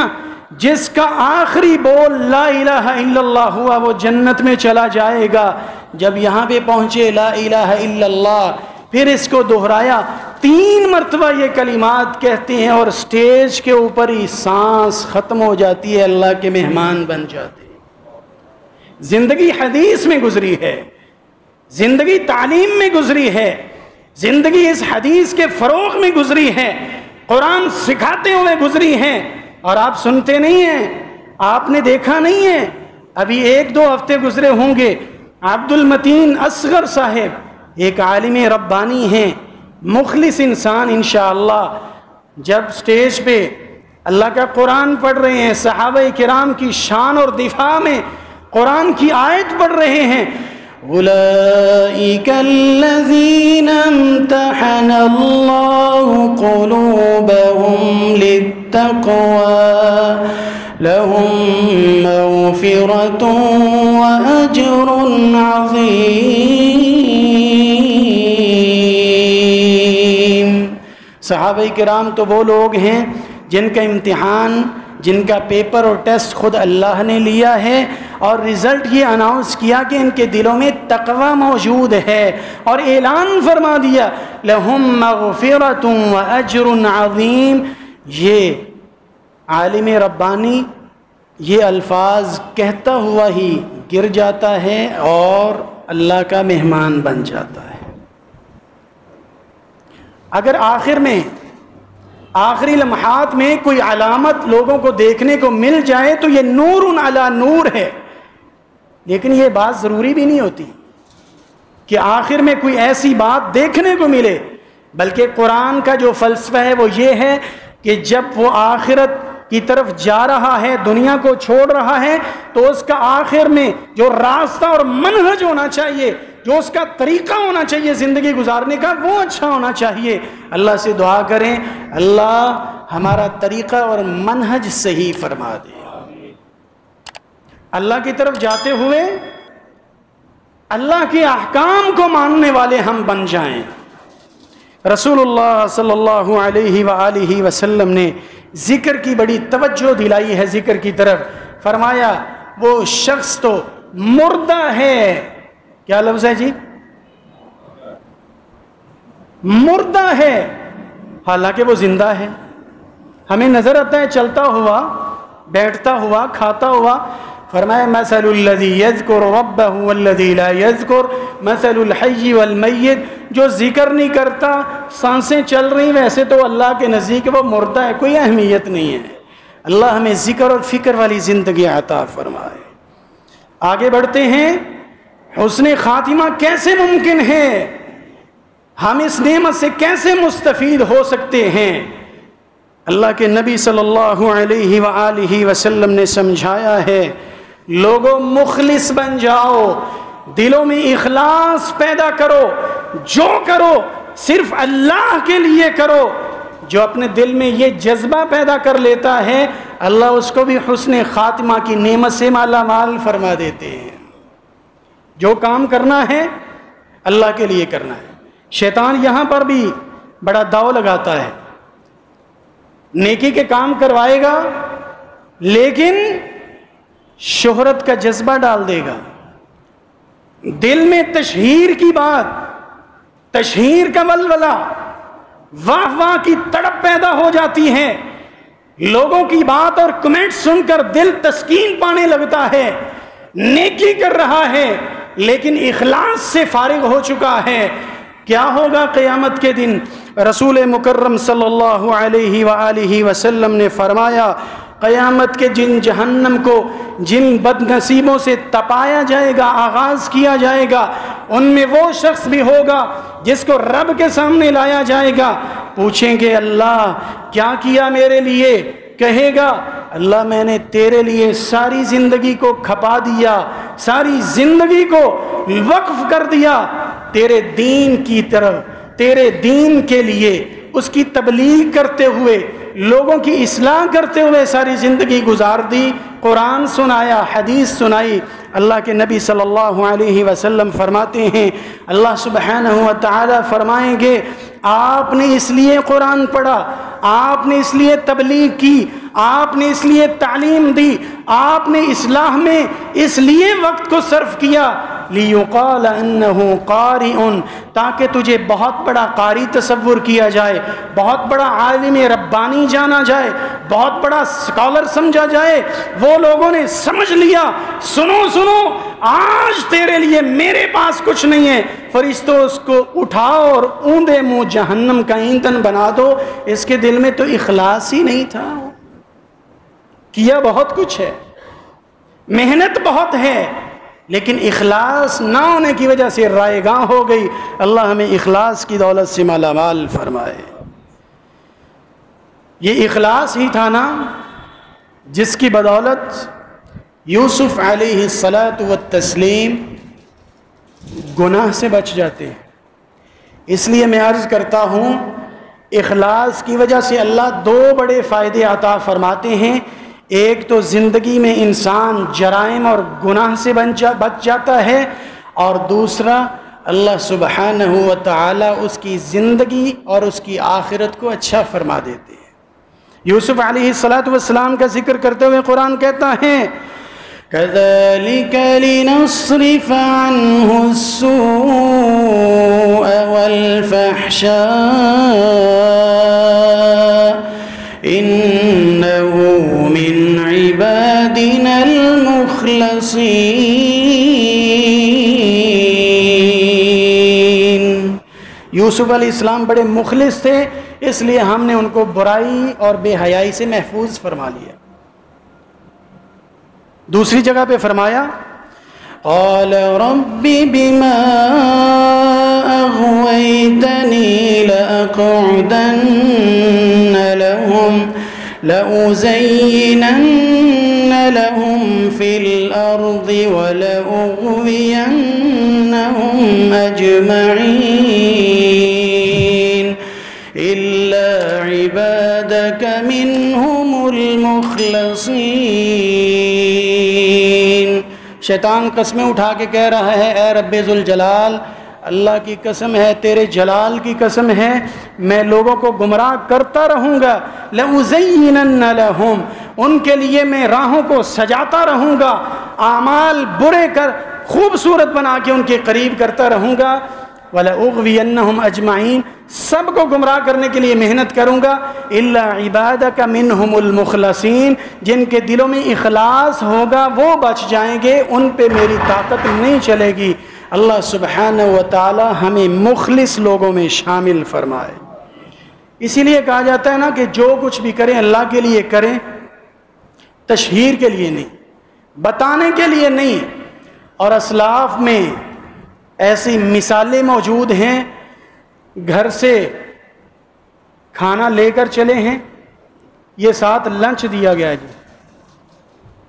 جس کا آخری بول لا الہ الا اللہ ہوا وہ جنت میں چلا جائے گا۔ جب یہاں پہ پہنچے لا الہ الا اللہ، پھر اس کو دہرایا، 3 مرتبہ یہ کلمات کہتے ہیں اور سٹیج کے اوپر ہی سانس ختم ہو جاتی ہے، اللہ کے مہمان بن جاتے ہیں۔ زندگی حدیث میں گزری ہے، زندگی تعلیم میں گزری ہے، زندگی اس حدیث کے فروغ میں گزری ہے، قرآن سکھاتے ہوئے گزری ہے، اور آپ سنتے نہیں ہیں، آپ نے دیکھا نہیں ہے۔ ابھی 1-2 ہفتے گزرے ہوں گے، عبد المتین اصغر صاحب ایک عالم ربانی ہیں، مخلص انسان انشاءاللہ، جب سٹیج پہ اللہ کا قرآن پڑھ رہے ہیں، صحابہ کرام کی شان اور دفاع میں قرآن کی آیت پڑھ رہے ہیں، اولئک الذین امتحن اللہ قلوبہم للتقوی لہم مغفرۃ واجر عظیم۔ صحابہ کرام تو وہ لوگ ہیں جن کا امتحان، جن کا پیپر اور ٹیسٹ خود اللہ نے لیا ہے، اور رزلٹ یہ اناؤنس کیا کہ ان کے دلوں میں تقوی موجود ہے، اور اعلان فرما دیا لہم مغفرۃ واجر عظیم۔ یہ عالم ربانی یہ الفاظ کہتا ہوا ہی گر جاتا ہے اور اللہ کا مہمان بن جاتا ہے۔ اگر آخر میں آخری لمحات میں کوئی علامت لوگوں کو دیکھنے کو مل جائے تو یہ نور علی نور ہے، لیکن یہ بات ضروری بھی نہیں ہوتی کہ آخر میں کوئی ایسی بات دیکھنے کو ملے، بلکہ قرآن کا جو فلسفہ ہے وہ یہ ہے کہ جب وہ آخرت کی طرف جا رہا ہے، دنیا کو چھوڑ رہا ہے، تو اس کا آخر میں جو راستہ اور منہج ہونا چاہیے جو اس کا طریقہ ہونا چاہیے زندگی گزارنے کا وہ اچھا ہونا چاہیے۔ اللہ سے دعا کریں اللہ ہمارا طریقہ اور منہج صحیح فرما دے۔ اللہ کی طرف جاتے ہوئے اللہ کے احکام کو ماننے والے ہم بن جائیں۔ رسول اللہ صلی اللہ علیہ وآلہ وسلم نے ذکر کی بڑی توجہ دلائی ہے ذکر کی طرف۔ فرمایا وہ شخص تو مردہ ہے، کیا لفظ ہے جی؟ مردہ ہے، حالانکہ وہ زندہ ہے۔ ہمیں نظر آتا ہے چلتا ہوا، بیٹھتا ہوا، کھاتا ہوا۔ فرمایا مثل الذی یذکر ربہ والذی لا یذکر مثل الحی والمیت، جو ذکر نہیں کرتا، سانسیں چل رہی ویسے تو اللہ کے نزدیک وہ مردہ ہے، کوئی اہمیت نہیں ہے۔ اللہ ہمیں ذکر اور فکر والی زندگی عطا فرمائے۔ آگے بڑھتے ہیں، حسن خاتمہ کیسے ممکن ہے، ہم اس نعمت سے کیسے مستفید ہو سکتے ہیں؟ اللہ کے نبی صلی اللہ علیہ وآلہ وسلم نے سمجھایا ہے، لوگوں مخلص بن جاؤ، دلوں میں اخلاص پیدا کرو، جو کرو صرف اللہ کے لیے کرو۔ جو اپنے دل میں یہ جذبہ پیدا کر لیتا ہے اللہ اس کو بھی حسن خاتمہ کی نعمت سے مالا مال فرما دیتے ہیں۔ جو کام کرنا ہے اللہ کے لیے کرنا ہے۔ شیطان یہاں پر بھی بڑا داؤ لگاتا ہے، نیکی کے کام کروائے گا لیکن شہرت کا جذبہ ڈال دے گا، دل میں تشہیر کی بات، تشہیر کا ولولہ، واہ واہ کی تڑپ پیدا ہو جاتی ہے، لوگوں کی بات اور کمنٹ سن کر دل تسکین پانے لگتا ہے، نیکی کر رہا ہے لیکن اخلاص سے فارغ ہو چکا ہے۔ کیا ہوگا قیامت کے دن؟ رسول مکرم صلی اللہ علیہ وآلہ وسلم نے فرمایا قیامت کے جن جہنم کو جن بد نصیبوں سے تپایا جائے گا، آغاز کیا جائے گا، ان میں وہ شخص بھی ہوگا جس کو رب کے سامنے لایا جائے گا، پوچھیں گے اللہ کیا کیا میرے لیے؟ کہے گا اللہ میں نے تیرے لیے ساری زندگی کو کھپا دیا، ساری زندگی کو وقف کر دیا، تیرے دین کی طرف، تیرے دین کے لیے اس کی تبلیغ کرتے ہوئے، لوگوں کی اصلاح کرتے ہوئے ساری زندگی گزار دی، قرآن سنایا، حدیث سنائی۔ اللہ کے نبی صلی اللہ علیہ وسلم فرماتے ہیں اللہ سبحانہ و تعالی فرمائیں گے آپ نے اس لیے قرآن پڑھا، آپ نے اس لیے تبلیغ کی، آپ نے اس لیے تعلیم دی، آپ نے اصلاح میں اس لیے وقت کو صرف کیا لِيُقَالَ إِنَّهُ قَارِئٌ، تاکہ تجھے بہت بڑا قاری تصور کیا جائے، بہت بڑا عالم ربانی جانا جائے، بہت بڑا سکالر سمجھا جائے۔ وہ لوگوں نے سمجھ لیا، سنو سنو آج تیرے لیے میرے پاس کچھ نہیں ہے، فرشتوں اس کو اٹھاؤ اور اوندے منہ جہنم کا ایندھن بنا دو۔ اس کے دل میں تو اخلاص ہی نہیں تھا، کیا بہت کچھ ہے، محنت بہت ہے، لیکن اخلاص نہ ہونے کی وجہ سے رائے گاں ہو گئی۔ اللہ ہمیں اخلاص کی دولت سے مالا مال فرمائے۔ یہ اخلاص ہی تھا نا جس کی بدولت یوسف علیہ السلام گناہ سے بچ جاتے ہیں۔ اس لیے میں عرض کرتا ہوں اخلاص کی وجہ سے اللہ دو بڑے فائدے عطا فرماتے ہیں۔ ایک تو زندگی میں انسان جرائم اور گناہ سے بچ جاتا ہے، اور دوسرا اللہ سبحانہ و تعالی اس کی زندگی اور اس کی آخرت کو اچھا فرما دیتے ہیں۔ یوسف علیہ السلام کا ذکر کرتے ہوئے قرآن کہتا ہے كَذَلِكَ لِنَصْرِفَ عَنْهُ السُّوءَ وَالْفَحْشَاءَ إِنَّهُ مِنْ عِبَادِنَا الْمُخْلَصِينَ۔ یوسف علیہ السلام بڑے مخلص تھے، اس لیے ہم نے ان کو برائی اور بے حیائی سے محفوظ فرما لیا۔ دوسری جگہ پہ فرمایا قال رب بما اغويتني لأقعدن لهم لأزينن لهم في الأرض ولأغوينهم أجمعين إلا عبادك منهم المخلصين۔ شیطان قسمیں اٹھا کے کہہ رہا ہے اے رب ذوالجلال، اللہ کی قسم ہے، تیرے جلال کی قسم ہے، میں لوگوں کو گمراہ کرتا رہوں گا، لَأُزَيِّنَنَّ لَهُمْ، ان کے لیے میں راہوں کو سجاتا رہوں گا، اعمال برے کر خوبصورت بنا کے ان کے قریب کرتا رہوں گا، وَلَأُغْوِيَنَّهُمْ أَجْمَعِينَ، سب کو گمراہ کرنے کے لیے محنت کروں گا، إِلَّا عِبَادَكَ مِنْهُمُ الْمُخْلَصِينَ، جن کے دلوں میں اخلاص ہوگا وہ بچ جائیں گے، ان پہ میری طاقت نہیں چلے گی۔ اللہ سبحانہ و تعالی ہمیں مخلص لوگوں میں شامل فرمائے۔ اسی لیے کہا جاتا ہے نا کہ جو کچھ بھی کریں اللہ کے لیے کریں، تشہیر کے لیے نہیں، بتانے کے لیے نہیں۔ اور اسلاف میں ایسی مثالیں موجود ہیں، گھر سے کھانا لے کر چلے ہیں، یہ ساتھ لنچ دیا گیا جی،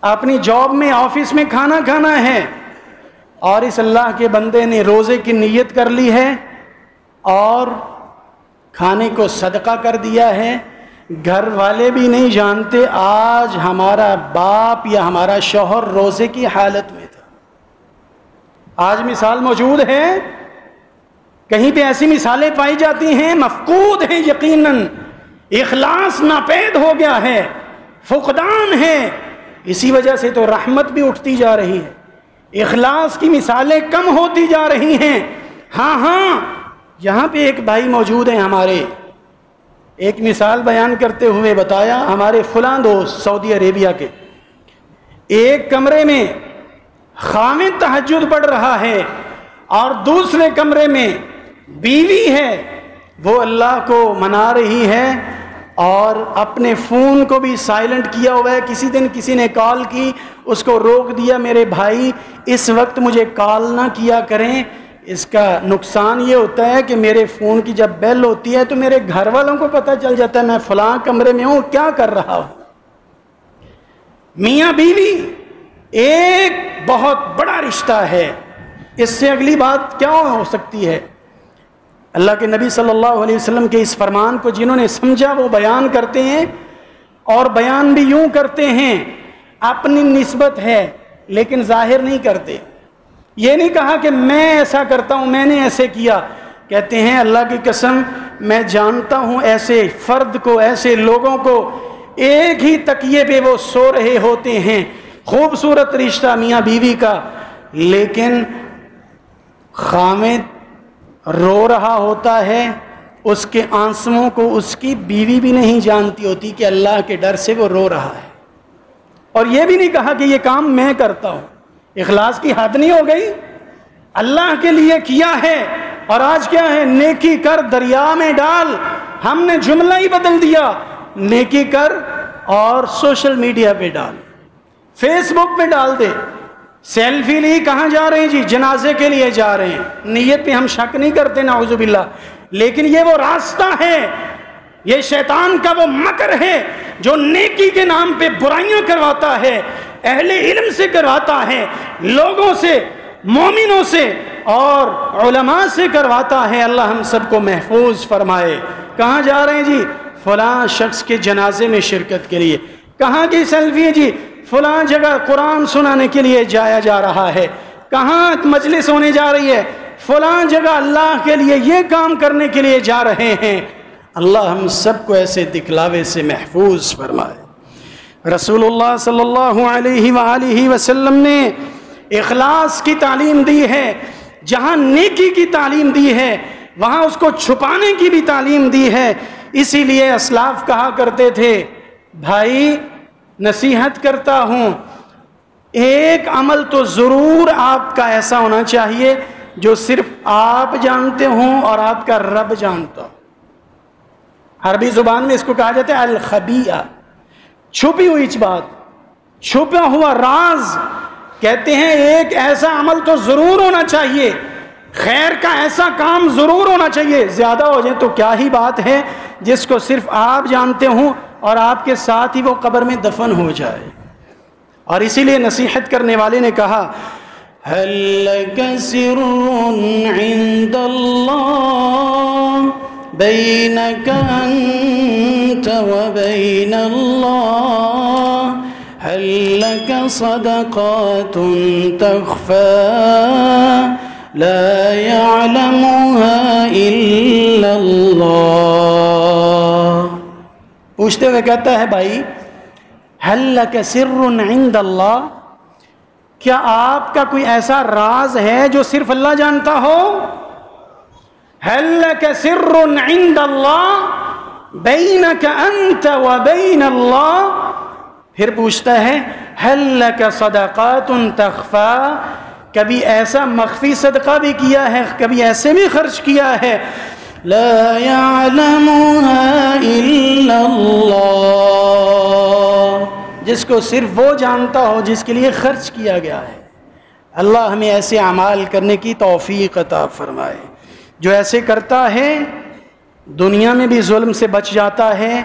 اپنی جاب میں آفس میں کھانا کھانا ہے، اور اس اللہ کے بندے نے روزے کی نیت کر لی ہے اور کھانے کو صدقہ کر دیا ہے، گھر والے بھی نہیں جانتے آج ہمارا باپ یا ہمارا شوہر روزے کی حالت میں تھا۔ آج مثال موجود ہے، کہیں پہ ایسی مثالیں پائی جاتی ہیں، مفقود ہیں، یقیناً اخلاص ناپید ہو گیا ہے، فقدان ہے، اسی وجہ سے تو رحمت بھی اٹھتی جا رہی ہے، اخلاص کی مثالیں کم ہوتی جا رہی ہیں۔ ہاں یہاں پہ ایک بھائی موجود ہیں ہمارے، ایک مثال بیان کرتے ہوئے بتایا، ہمارے فلاں دوست سعودی عربیہ کے، ایک کمرے میں خامد تہجد پڑھ رہا ہے اور دوسرے کمرے میں بیوی ہے، وہ اللہ کو منا رہی ہے اور اپنے فون کو بھی سائلنٹ کیا ہوا ہے۔ کسی دن کسی نے کال کی، اس کو روک دیا، میرے بھائی اس وقت مجھے کال نہ کیا کریں، اس کا نقصان یہ ہوتا ہے کہ میرے فون کی جب بیل ہوتی ہے تو میرے گھر والوں کو پتہ چل جاتا ہے میں فلاں کمرے میں ہوں، کیا کر رہا ہوں۔ میاں بیوی ایک بہت بڑا رشتہ ہے، اس سے اگلی بات کیا ہو سکتی ہے؟ اللہ کے نبی صلی اللہ علیہ وسلم کے اس فرمان کو جنہوں نے سمجھا وہ بیان کرتے ہیں، اور بیان بھی یوں کرتے ہیں، اپنی نسبت ہے لیکن ظاہر نہیں کرتے۔ یہ نہیں کہا کہ میں ایسا کرتا ہوں، میں نے ایسے کیا، کہتے ہیں اللہ کی قسم میں جانتا ہوں ایسے فرد کو، ایسے لوگوں کو، ایک ہی تکیے پہ وہ سو رہے ہوتے ہیں، خوبصورت رشتہ میاں بیوی کا، لیکن خامد رو رہا ہوتا ہے، اس کے آنسوؤں کو اس کی بیوی بھی نہیں جانتی ہوتی کہ اللہ کے ڈر سے وہ رو رہا ہے۔ اور یہ بھی نہیں کہا کہ یہ کام میں کرتا ہوں۔ اخلاص کی حد نہیں ہو گئی؟ اللہ کے لیے کیا ہے، اور آج کیا ہے؟ نیکی کر دریا میں ڈال۔ ہم نے جملہ ہی بدل دیا، نیکی کر اور سوشل میڈیا پہ ڈال، فیس بک پہ ڈال دے۔ سیلفی لی، کہاں جا رہے ہیں جی؟ جنازے کے لیے جا رہے ہیں، نیت پہ ہم شک نہیں کرتے نعوذ باللہ، لیکن یہ وہ راستہ ہے، یہ شیطان کا وہ مکر ہے جو نیکی کے نام پہ برائیاں کرواتا ہے، اہل علم سے کرواتا ہے، لوگوں سے، مومنوں سے اور علماء سے کرواتا ہے۔ اللہ ہم سب کو محفوظ فرمائے۔ کہاں جا رہے ہیں جی؟ فلاں شخص کے جنازے میں شرکت کے لیے۔ کہاں کی سیلفی ہے جی؟ فلاں جگہ قرآن سنانے کے لیے جایا جا رہا ہے۔ کہاں مجلس ہونے جا رہی ہے؟ فلاں جگہ اللہ کے لیے یہ کام کرنے کے لیے جا رہے ہیں۔ اللہ ہم سب کو ایسے دکھلاوے سے محفوظ فرمائے۔ رسول اللہ صلی اللہ علیہ وآلہ وسلم نے اخلاص کی تعلیم دی ہے، جہاں نیکی کی تعلیم دی ہے وہاں اس کو چھپانے کی بھی تعلیم دی ہے۔ اسی لیے اسلاف کہا کرتے تھے، بھائی نصیحت کرتا ہوں، ایک عمل تو ضرور آپ کا ایسا ہونا چاہیے جو صرف آپ جانتے ہوں اور آپ کا رب جانتا ہو۔ عربی زبان میں اس کو کہا جاتا ہے الخبیہ، چھپی ہوئی بات، چھپا ہوا راز۔ کہتے ہیں ایک ایسا عمل تو ضرور ہونا چاہیے، خیر کا ایسا کام ضرور ہونا چاہیے، زیادہ ہو جائے تو کیا ہی بات ہے، جس کو صرف آپ جانتے ہوں اور آپ کے ساتھ ہی وہ قبر میں دفن ہو جائے۔ اور اسی لیے نصیحت کرنے والے نے کہا هل لك سر عند الله بينك أنت وبين الله هل لك صدقات تخفى لا يعلمها إلا الله. پوچھتے ہوئے کہتا ہے بھائی هل لك سر عند الله، کیا آپ کا کوئی ایسا راز ہے جو صرف اللہ جانتا ہو؟ هل لك سر عند الله بينك أنت وبين الله. پھر پوچھتا ہے هل لك صدقات تخفى، کبھی ایسا مخفی صدقہ بھی کیا ہے، کبھی ایسے بھی خرچ کیا ہے؟ لا يعلمها إلا الله، جس کو صرف وہ جانتا ہو جس کے لیے خرچ کیا گیا ہے. اللہ ہمیں ایسے اعمال کرنے کی توفیق عطا فرمائے. جو ایسے کرتا ہے دنیا میں بھی ظلم سے بچ جاتا ہے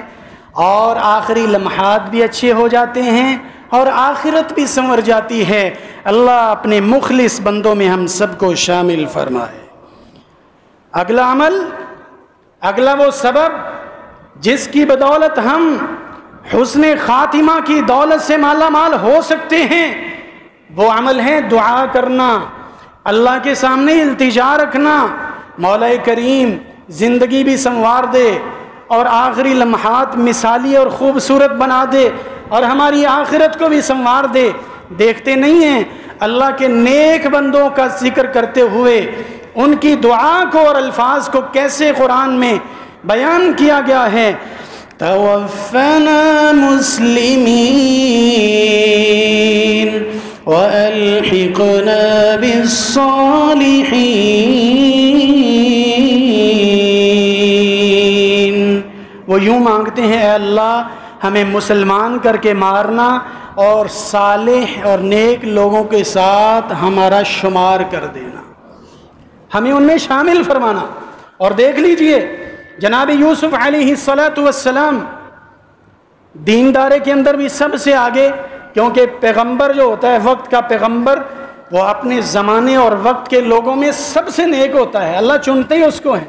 اور آخری لمحات بھی اچھے ہو جاتے ہیں اور آخرت بھی سنور جاتی ہے. اللہ اپنے مخلص بندوں میں ہم سب کو شامل فرمائے. اگلا عمل، اگلا وہ سبب جس کی بدولت ہم حسن خاتمہ کی دولت سے مالا مال ہو سکتے ہیں، وہ عمل ہے دعا کرنا، اللہ کے سامنے التجا رکھنا، مولا کریم زندگی بھی سنوار دے اور آخری لمحات مثالی اور خوبصورت بنا دے اور ہماری آخرت کو بھی سنوار دے. دیکھتے نہیں ہیں اللہ کے نیک بندوں کا ذکر کرتے ہوئے ان کی دعا کو اور الفاظ کو کیسے قرآن میں بیان کیا گیا ہے. توفنا مسلمین وألحقنا بالصالحین. وہ یوں مانگتے ہیں اے اللہ ہمیں مسلمان کر کے مارنا اور صالح اور نیک لوگوں کے ساتھ ہمارا شمار کر دینا، ہمیں ان میں شامل فرمانا. اور دیکھ لیجئے جناب یوسف علیہ السلام دیندارے کے اندر بھی سب سے آگے، کیونکہ پیغمبر جو ہوتا ہے وقت کا پیغمبر وہ اپنے زمانے اور وقت کے لوگوں میں سب سے نیک ہوتا ہے، اللہ چنتے ہی اس کو ہے.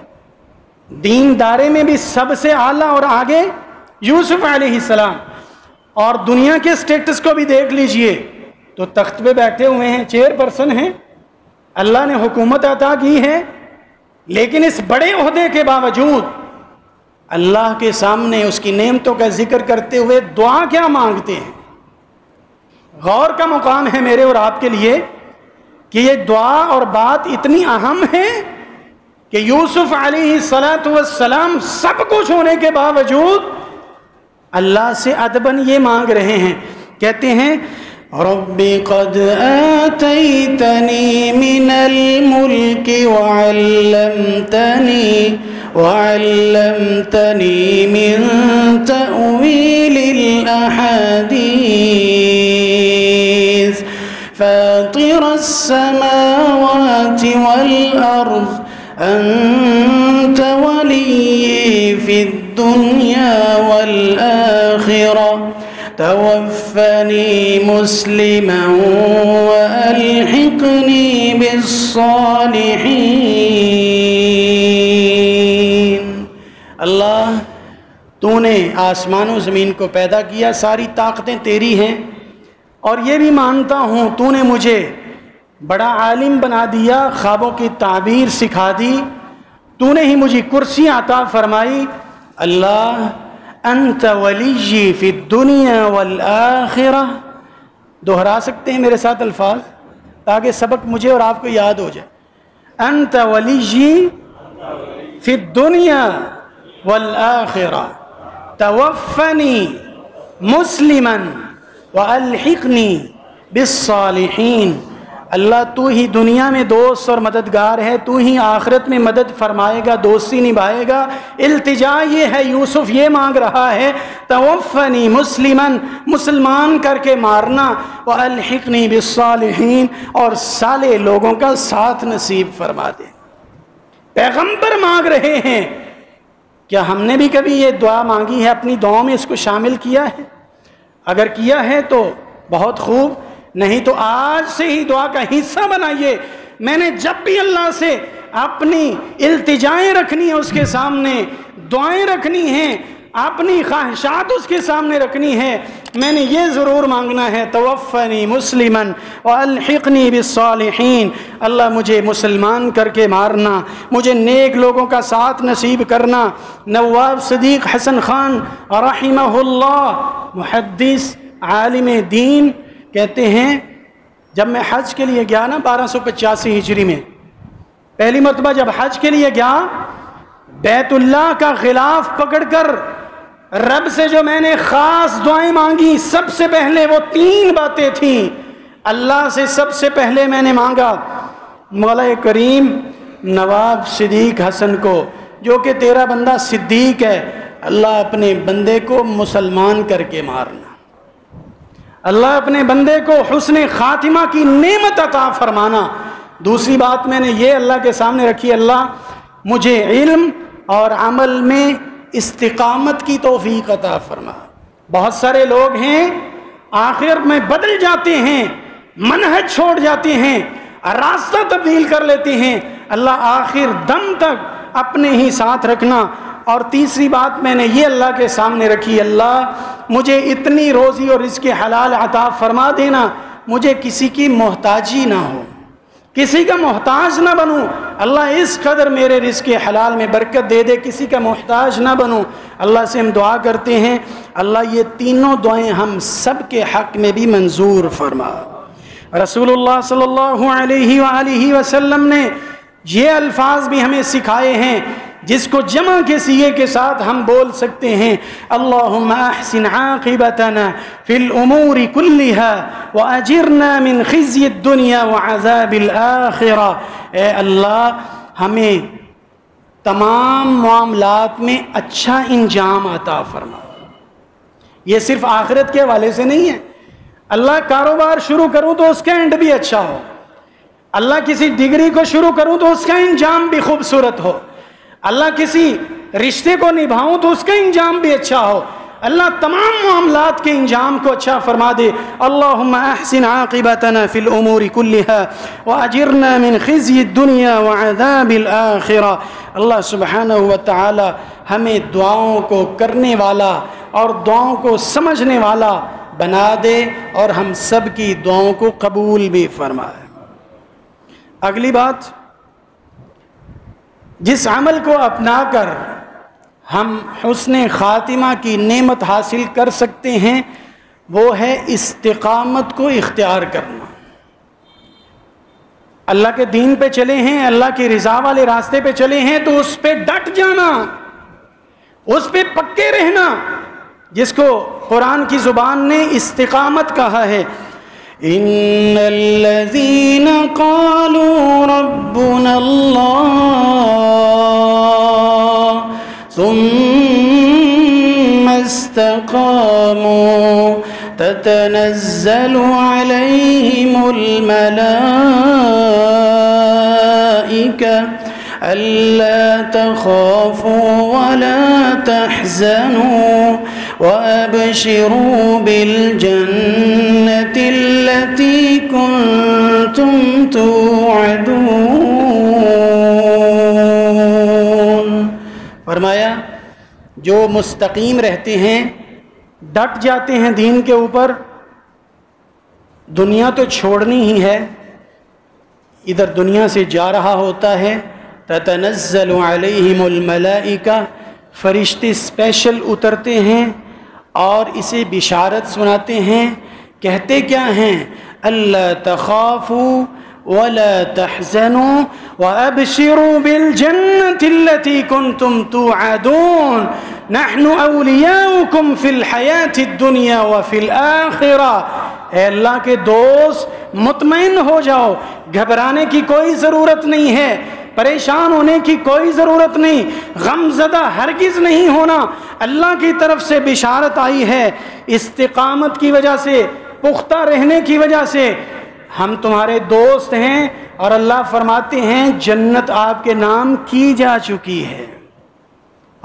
دیندارے میں بھی سب سے اعلیٰ اور آگے یوسف علیہ السلام. اور دنیا کے سٹیٹس کو بھی دیکھ لیجئے تو تخت پہ بیٹھے ہوئے ہیں، چیئر پرسن ہیں، اللہ نے حکومت عطا کی ہے، لیکن اس بڑے عہدے کے باوجود اللہ کے سامنے اس کی نعمتوں کا ذکر کرتے ہوئے دعا کیا مانگتے ہیں. غور کا مقام ہے میرے اور آپ کے لیے کہ یہ دعا اور بات اتنی اہم ہے کہ یوسف علیہ السلام سب کچھ ہونے کے باوجود اللہ سے ادباً یہ مانگ رہے ہیں. کہتے ہیں رب قد آتیتنی من الملک وعلمتنی من تأویل الاحادیث فاطر السماوات والأرض أنت ولي في الدنيا والآخرة توفني مسلما وألحقني بالصالحين. اللہ تو نے آسمان و زمین کو پیدا کیا، ساری طاقتیں تیری ہیں، اور یہ بھی مانتا ہوں تو نے مجھے بڑا عالم بنا دیا، خوابوں کی تعبیر سکھا دی، تو نے ہی مجھے کرسی عطا فرمائی. اللہ انت ولی فی الدنیا والآخرہ. دہرا سکتے ہیں میرے ساتھ الفاظ تاکہ سبق مجھے اور آپ کو یاد ہو جائے. انت ولی فی الدنیا والآخرہ توفنی مسلما وألحقنی بالصالحین. اللہ تو ہی دنیا میں دوست اور مددگار ہے، تو ہی آخرت میں مدد فرمائے گا، دوستی نبھائے گا. التجا یہ ہے، یوسف یہ مانگ رہا ہے توفنی مسلما، مسلمان کر کے مارنا، والحقنی بالصالحین، اور صالح لوگوں کا ساتھ نصیب فرما دے. پیغمبر مانگ رہے ہیں. کیا ہم نے بھی کبھی یہ دعا مانگی ہے، اپنی دعاؤں میں اس کو شامل کیا ہے؟ اگر کیا ہے تو بہت خوب، نہیں تو آج سے ہی دعا کا حصہ بنائیے. میں نے جب بھی اللہ سے اپنی التجائیں رکھنی ہے اس کے سامنے، دعائیں رکھنی ہیں، اپنی خواہشات اس کے سامنے رکھنی ہے، میں نے یہ ضرور مانگنا ہے، توفنی مسلمن والحقنی بالصالحین. اللہ مجھے مسلمان کر کے مارنا، مجھے نیک لوگوں کا ساتھ نصیب کرنا. نواب صدیق حسن خان رحمہ اللہ، محدث عالم دین، کہتے ہیں جب میں حج کے لیے گیا نا 1285 ہجری میں، پہلی مرتبہ جب حج کے لیے گیا، بیت اللہ کا غلاف پکڑ کر رب سے جو میں نے خاص دعائیں مانگی، سب سے پہلے وہ 3 باتیں تھیں. اللہ سے سب سے پہلے میں نے مانگا، مولا کریم نواب صدیق حسن کو جو کہ تیرا بندہ صدیق ہے، اللہ اپنے بندے کو مسلمان کر کے مارنا، اللہ اپنے بندے کو حسن خاتمہ کی نعمت عطا فرمانا. دوسری بات میں نے یہ اللہ کے سامنے رکھی، اللہ مجھے علم اور عمل میں استقامت کی توفیق عطا فرما. بہت سارے لوگ ہیں آخر میں بدل جاتے ہیں، منہج چھوڑ جاتے ہیں، راستہ تبدیل کر لیتے ہیں. اللہ آخر دم تک اپنے ہی ساتھ رکھنا. اور تیسری بات میں نے یہ اللہ کے سامنے رکھی، اللہ مجھے اتنی روزی اور رزق حلال عطا فرما دینا، مجھے کسی کی محتاجی نہ ہو، کسی کا محتاج نہ بنوں. اللہ اس قدر میرے رزق حلال میں برکت دے دے، کسی کا محتاج نہ بنوں. اللہ سے ہم دعا کرتے ہیں اللہ یہ تینوں دعائیں ہم سب کے حق میں بھی منظور فرما. رسول اللہ صلی اللہ علیہ وآلہ وسلم نے یہ الفاظ بھی ہمیں سکھائے ہیں جس کو جمع کے صیغے کے ساتھ ہم بول سکتے ہیں، اللہم احسن عاقبتنا فی الامور کلہا واجرنا من خزی الدنیا وعذاب الآخرہ. اے اللہ ہمیں تمام معاملات میں اچھا انجام عطا فرما. یہ صرف آخرت کے حوالے سے نہیں ہے. اللہ کاروبار شروع کروں تو اس کا اینڈ بھی اچھا ہو، اللہ کسی ڈگری کو شروع کروں تو اس کا انجام بھی خوبصورت ہو، اللہ کسی رشتے کو نبھاؤں تو اس کا انجام بھی اچھا ہو. اللہ تمام معاملات کے انجام کو اچھا فرما دے. اللہم احسن عاقبتنا فی الامور کلہا واجرنا من خزی الدنیا وعذاب الآخرہ. اللہ سبحانہ وتعالی ہمیں دعاؤں کو کرنے والا اور دعاؤں کو سمجھنے والا بنا دے اور ہم سب کی دعاؤں کو قبول بھی فرمائے. اگلی بات، جس عمل کو اپنا کر ہم حسن خاتمہ کی نعمت حاصل کر سکتے ہیں وہ ہے استقامت کو اختیار کرنا. اللہ کے دین پہ چلے ہیں، اللہ کی رضا والے راستے پہ چلے ہیں تو اس پہ ڈٹ جانا، اس پہ پکے رہنا، جس کو قرآن کی زبان نے استقامت کہا ہے. ان الذين قالوا ربنا الله ثم استقاموا تتنزل عليهم الملائكة ألا تخافوا ولا تحزنوا وأبشروا بالجنة التي كنتم توعدون. فرمایا جو مستقیم رہتے ہیں، ڈٹ جاتے ہیں دین کے اوپر، دنیا تو چھوڑنی ہی ہے، ادھر دنیا سے جا رہا ہوتا ہے، تتنزل علیہم الملائکہ، فرشتے اسپیشل اترتے ہیں اور اسے بشارت سناتے ہیں. کہتے کیا ہیں؟ اللہ تخافوا ولا تحزنوا وابشروا بالجنة التي كنتم توعدون نحن اولیاؤکم فی الحیاة الدنیا وفی الآخرہ. اے اللہ کے دوست مطمئن ہو جاؤ، گھبرانے کی کوئی ضرورت نہیں ہے، پریشان ہونے کی کوئی ضرورت نہیں، غم زدہ ہرگز نہیں ہونا. اللہ کی طرف سے بشارت آئی ہے، استقامت کی وجہ سے، پختہ رہنے کی وجہ سے ہم تمہارے دوست ہیں، اور اللہ فرماتے ہیں جنت آپ کے نام کی جا چکی ہے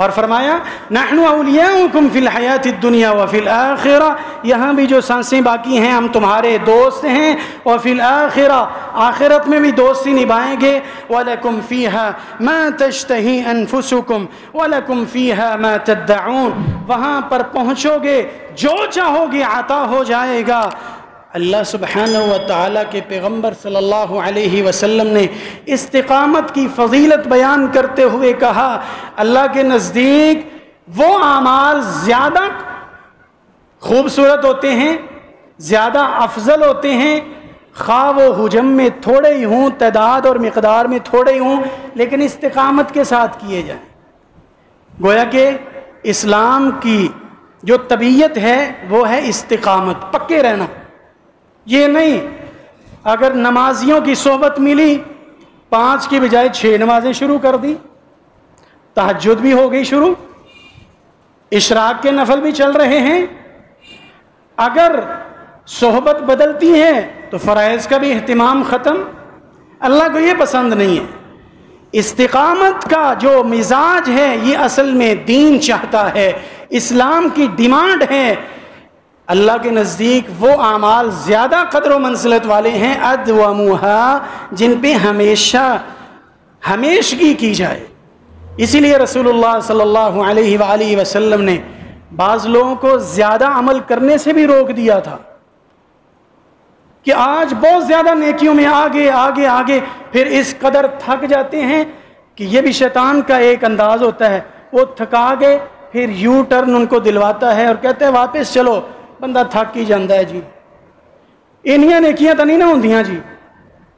اور فرمایا نحن اولیاؤکم فی الحیات الدنیا وفی الآخرہ، یہاں بھی جو سانسیں باقی ہیں ہم تمہارے دوست ہیں، وفی الآخرہ، آخرت میں بھی دوستی نبھائیں گے، وَلَكُمْ فِيهَا مَا تَشْتَهِي أَنفُسُكُمْ وَلَكُمْ فِيهَا مَا تَدَّعُونَ، وہاں پر پہنچو گے جو چاہو گے عطا ہو جائے گا۔ اللہ سبحانہ و تعالیٰ کے پیغمبر صلی اللہ علیہ وسلم نے استقامت کی فضیلت بیان کرتے ہوئے کہا اللہ کے نزدیک وہ اعمال زیادہ خوبصورت ہوتے ہیں، زیادہ افضل ہوتے ہیں، خواہ وہ حجم میں تھوڑے ہی ہوں، تعداد اور مقدار میں تھوڑے ہی ہوں، لیکن استقامت کے ساتھ کیے جائیں۔ گویا کہ اسلام کی جو طبیعت ہے وہ ہے استقامت، پکے رہنا۔ یہ نہیں اگر نمازیوں کی صحبت ملی 5 کی بجائے 6 نمازیں شروع کر دی، تہجد بھی ہو گئی شروع، اشراق کے نفل بھی چل رہے ہیں، اگر صحبت بدلتی ہے تو فرائض کا بھی اہتمام ختم، اللہ کو یہ پسند نہیں ہے۔ استقامت کا جو مزاج ہے یہ اصل میں دین چاہتا ہے، اسلام کی ڈیمانڈ ہے۔ اللہ کے نزدیک وہ اعمال زیادہ قدر و منزلت والے ہیں ادومھا، جن پہ ہمیشگی کی جائے۔ اسی لیے رسول اللہ صلی اللہ علیہ وآلہ وسلم نے بعض لوگوں کو زیادہ عمل کرنے سے بھی روک دیا تھا کہ آج بہت زیادہ نیکیوں میں آگے آگے آگے، پھر اس قدر تھک جاتے ہیں کہ یہ بھی شیطان کا ایک انداز ہوتا ہے، وہ تھکا گئے پھر یو ٹرن ان کو دلواتا ہے اور کہتے ہیں واپس چلو، بندہ تھک ہی جاندہ ہے جی، انہیاں نیکیاں تو نہیں نہ ہوندیاں جی۔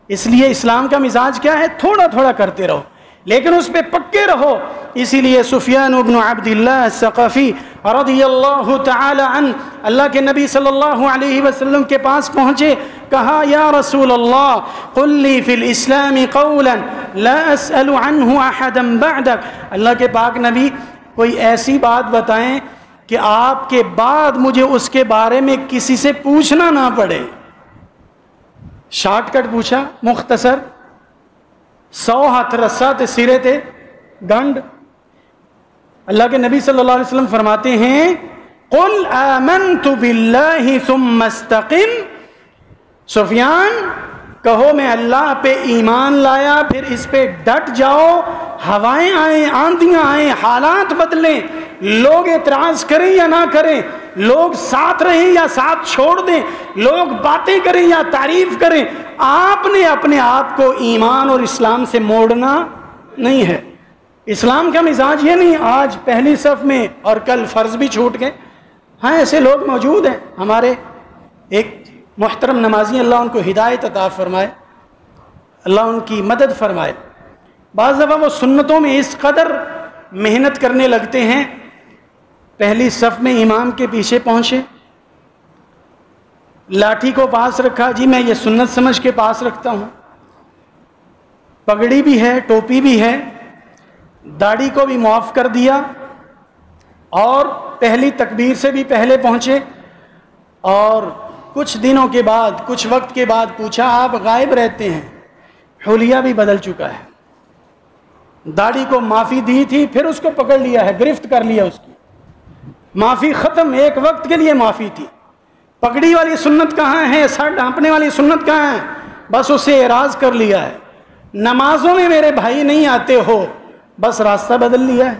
اس لیے اسلام کا مزاج کیا ہے؟ تھوڑا تھوڑا کرتے رہو لیکن اس پہ پکے رہو۔ اسی لیے سفیان بن عبداللہ الثقفی رضی اللہ تعالی عنہ اللہ کے نبی صلی اللہ علیہ وسلم کے پاس پہنچے، کہا یا رسول اللہ قل لی فی الاسلام قولا لا اسأل عنہ احدا بعدک، اللہ کے پاک نبی کوئی ایسی بات بتائیں کہ آپ کے بعد مجھے اس کے بارے میں کسی سے پوچھنا نہ پڑے۔ شارٹ کٹ پوچھا، مختصر، 100 ہاتھ رسا تے سرے تے گنڈ۔ اللہ کے نبی صلی اللہ علیہ وسلم فرماتے ہیں قل آمنت باللہ ثم استقم، سفیان کہو میں اللہ پہ ایمان لایا پھر اس پہ ڈٹ جاؤ، ہوائیں آئیں، آندیاں آئیں، حالات بدلیں، لوگ اعتراض کریں یا نہ کریں، لوگ ساتھ رہیں یا ساتھ چھوڑ دیں، لوگ باتیں کریں یا تعریف کریں، آپ نے اپنے آپ کو ایمان اور اسلام سے موڑنا نہیں ہے۔ اسلام کا مزاج یہ نہیں آج پہلی صف میں اور کل فرض بھی چھوٹ گئے۔ ہاں ایسے لوگ موجود ہیں، ہمارے ایک محترم نمازی، اللہ ان کو ہدایت عطا فرمائے، اللہ ان کی مدد فرمائے، بعض دفعہ وہ سنتوں میں اس قدر محنت کرنے لگتے ہیں، پہلی صف میں امام کے پیچھے پہنچے، لاٹھی کو پاس رکھا، جی میں یہ سنت سمجھ کے پاس رکھتا ہوں، پگڑی بھی ہے، ٹوپی بھی ہے، داڑھی کو بھی معاف کر دیا، اور پہلی تکبیر سے بھی پہلے پہنچے، اور کچھ دنوں کے بعد، کچھ وقت کے بعد پوچھا آپ غائب رہتے ہیں، حلیہ بھی بدل چکا ہے، داڑھی کو معافی دی تھی پھر اس کو پکڑ لیا ہے، گرفت کر لیا، اس کی معافی ختم، ایک وقت کے لیے معافی تھی، پگڑی والی سنت کہاں ہے، سر ڈھانپنے والی سنت کہاں ہے، بس اسے اعراض کر لیا ہے، نمازوں میں میرے بھائی نہیں آتے ہو، بس راستہ بدل لیا ہے۔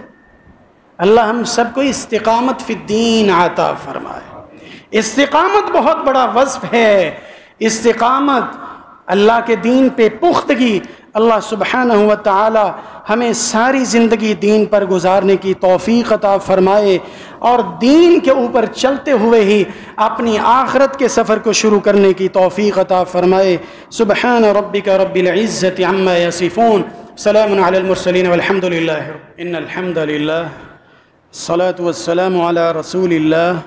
اللہ ہم سب کو استقامت فی الدین عطا فرمائے۔ استقامت بہت بڑا وصف ہے، استقامت اللہ کے دین پہ پختگی۔ اللہ سبحانہ و تعالی ہمیں ساری زندگی دین پر گزارنے کی توفیق عطا فرمائے اور دین کے اوپر چلتے ہوئے ہی اپنی آخرت کے سفر کو شروع کرنے کی توفیق عطا فرمائے۔ سبحان ربک رب العزت عما یصفون، سلام علی المرسلین والحمد للہ۔ ان الحمد للہ، الصلاة والسلام علی رسول اللہ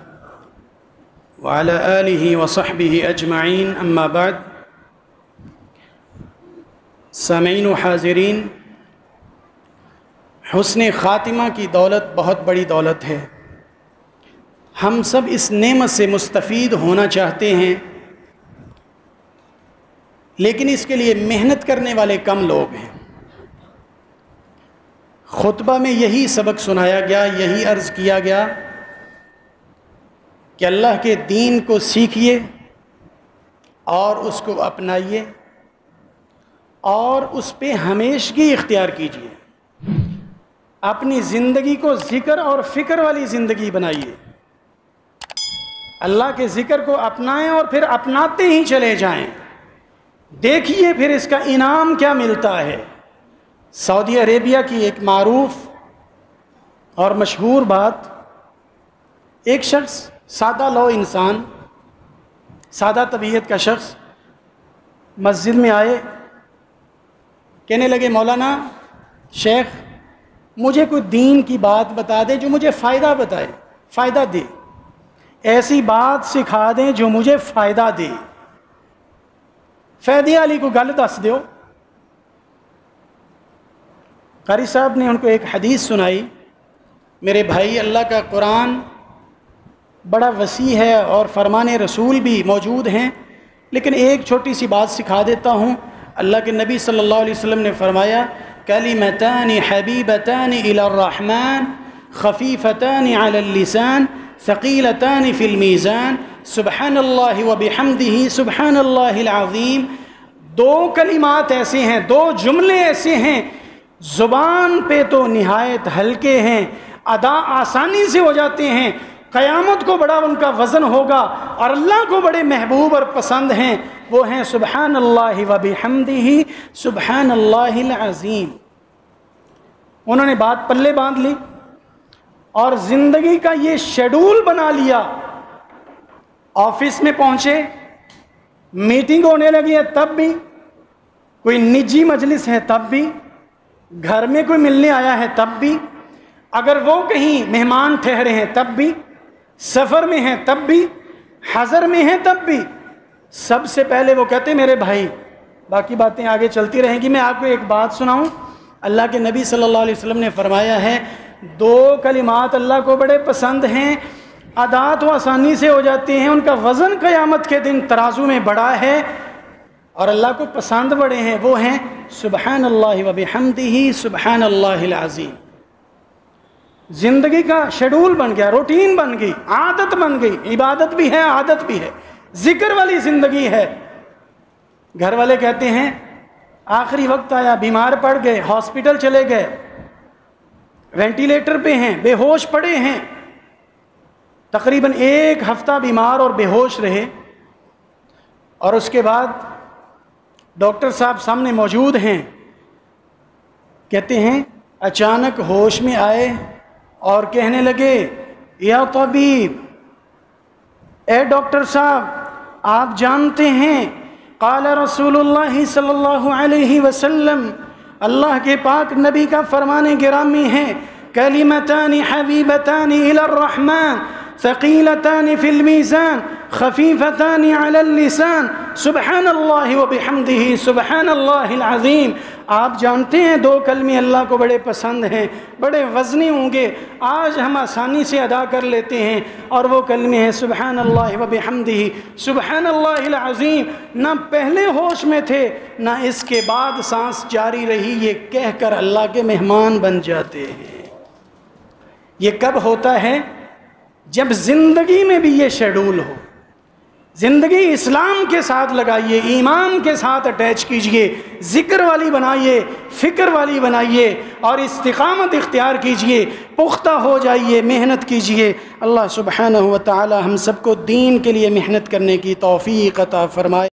وعلی آلہ وصحبہ اجمعین، اما بعد۔ سامعین و حاضرین، حسن خاتمہ کی دولت بہت بڑی دولت ہے، ہم سب اس نعمت سے مستفید ہونا چاہتے ہیں، لیکن اس کے لیے محنت کرنے والے کم لوگ ہیں۔ خطبہ میں یہی سبق سنایا گیا، یہی عرض کیا گیا کہ اللہ کے دین کو سیکھیے اور اس کو اپنائیے اور اس پہ ہمیشگی اختیار کیجیے، اپنی زندگی کو ذکر اور فکر والی زندگی بنائیے، اللہ کے ذکر کو اپنائیں اور پھر اپناتے ہی چلے جائیں، دیکھیے پھر اس کا انعام کیا ملتا ہے۔ سعودی عربیہ کی ایک معروف اور مشہور بات، ایک شخص سادہ لو انسان، سادہ طبیعت کا شخص مسجد میں آئے، کہنے لگے مولانا شیخ مجھے کوئی دین کی بات بتا دے جو مجھے فائدہ بتائے، فائدہ دے، ایسی بات سکھا دیں جو مجھے فائدہ دے، فائدے والی کو گل دس دیو۔ قاری صاحب نے ان کو ایک حدیث سنائی، میرے بھائی اللہ کا قرآن بڑا وسیع ہے اور فرمان رسول بھی موجود ہیں، لیکن ایک چھوٹی سی بات سکھا دیتا ہوں۔ اللہ کے نبی صلی اللہ علیہ وسلم نے فرمایا کلمتان حبیبتان الی الرحمن خفیفتان علی اللسان ثقیلتان فی المیزان سبحان اللہ وبحمدہ سبحان اللہ العظیم۔ دو کلمات ایسے ہیں، دو جملے ایسے ہیں، زبان پہ تو نہایت ہلکے ہیں، ادا آسانی سے ہو جاتے ہیں، قیامت کو بڑا ان کا وزن ہوگا اور اللہ کو بڑے محبوب اور پسند ہیں، وہ ہیں سبحان اللہ وبحمدہ سبحان اللہ العظیم۔ انہوں نے بات پلے باندھ لی اور زندگی کا یہ شیڈول بنا لیا۔ آفس میں پہنچے، میٹنگ ہونے لگی ہے تب بھی، کوئی نجی مجلس ہے تب بھی، گھر میں کوئی ملنے آیا ہے تب بھی، اگر وہ کہیں مہمان ٹھہرے ہیں تب بھی، سفر میں ہیں تب بھی، حضر میں ہیں تب بھی، سب سے پہلے وہ کہتے میرے بھائی، باقی باتیں آگے چلتی رہیں گی، میں آپ کو ایک بات سناؤں۔ اللہ کے نبی صلی اللہ علیہ وسلم نے فرمایا ہے دو کلمات اللہ کو بڑے پسند ہیں، ادا تو آسانی سے ہو جاتی ہیں، ان کا وزن قیامت کے دن ترازو میں بڑا ہے اور اللہ کو پسند بڑے ہیں، وہ ہیں سبحان اللہ وبحمدہ سبحان اللہ العظیم۔ زندگی کا شیڈول بن گیا، روٹین بن گئی، عادت بن گئی، عبادت بھی ہے عادت بھی ہے، ذکر والی زندگی ہے۔ گھر والے کہتے ہیں آخری وقت آیا، بیمار پڑ گئے، ہاسپٹل چلے گئے، وینٹیلیٹر پہ ہیں، بے ہوش پڑے ہیں، تقریباً 1 ہفتہ بیمار اور بے ہوش رہے، اور اس کے بعد ڈاکٹر صاحب سامنے موجود ہیں، کہتے ہیں اچانک ہوش میں آئے اور کہنے لگے یا طبیب، اے ڈاکٹر صاحب آپ جانتے ہیں قال رسول اللہ صلی اللہ علیہ وسلم، اللہ کے پاک نبی کا فرمان گرامی ہے کلمتان حبیبتان الی الرحمن ثقیلتان فی المیزان خفیفتان علی اللسان سبحان اللہ وبحمدہ سبحان اللہ العظیم۔ آپ جانتے ہیں 2 کلمے اللہ کو بڑے پسند ہیں، بڑے وزنی ہوں گے، آج ہم آسانی سے ادا کر لیتے ہیں، اور وہ کلمے ہیں سبحان اللہ وبحمدہ سبحان اللہ العظیم۔ نہ پہلے ہوش میں تھے نہ اس کے بعد سانس جاری رہی، یہ کہہ کر اللہ کے مہمان بن جاتے ہیں۔ یہ کب ہوتا ہے؟ جب زندگی میں بھی یہ شیڈول ہو، زندگی اسلام کے ساتھ لگائیے، ایمان کے ساتھ اٹیچ کیجئے، ذکر والی بنائیے، فکر والی بنائیے اور استقامت اختیار کیجئے، پختہ ہو جائیے، محنت کیجئے۔ اللہ سبحانہ و تعالی ہم سب کو دین کے لیے محنت کرنے کی توفیق عطا فرمائے۔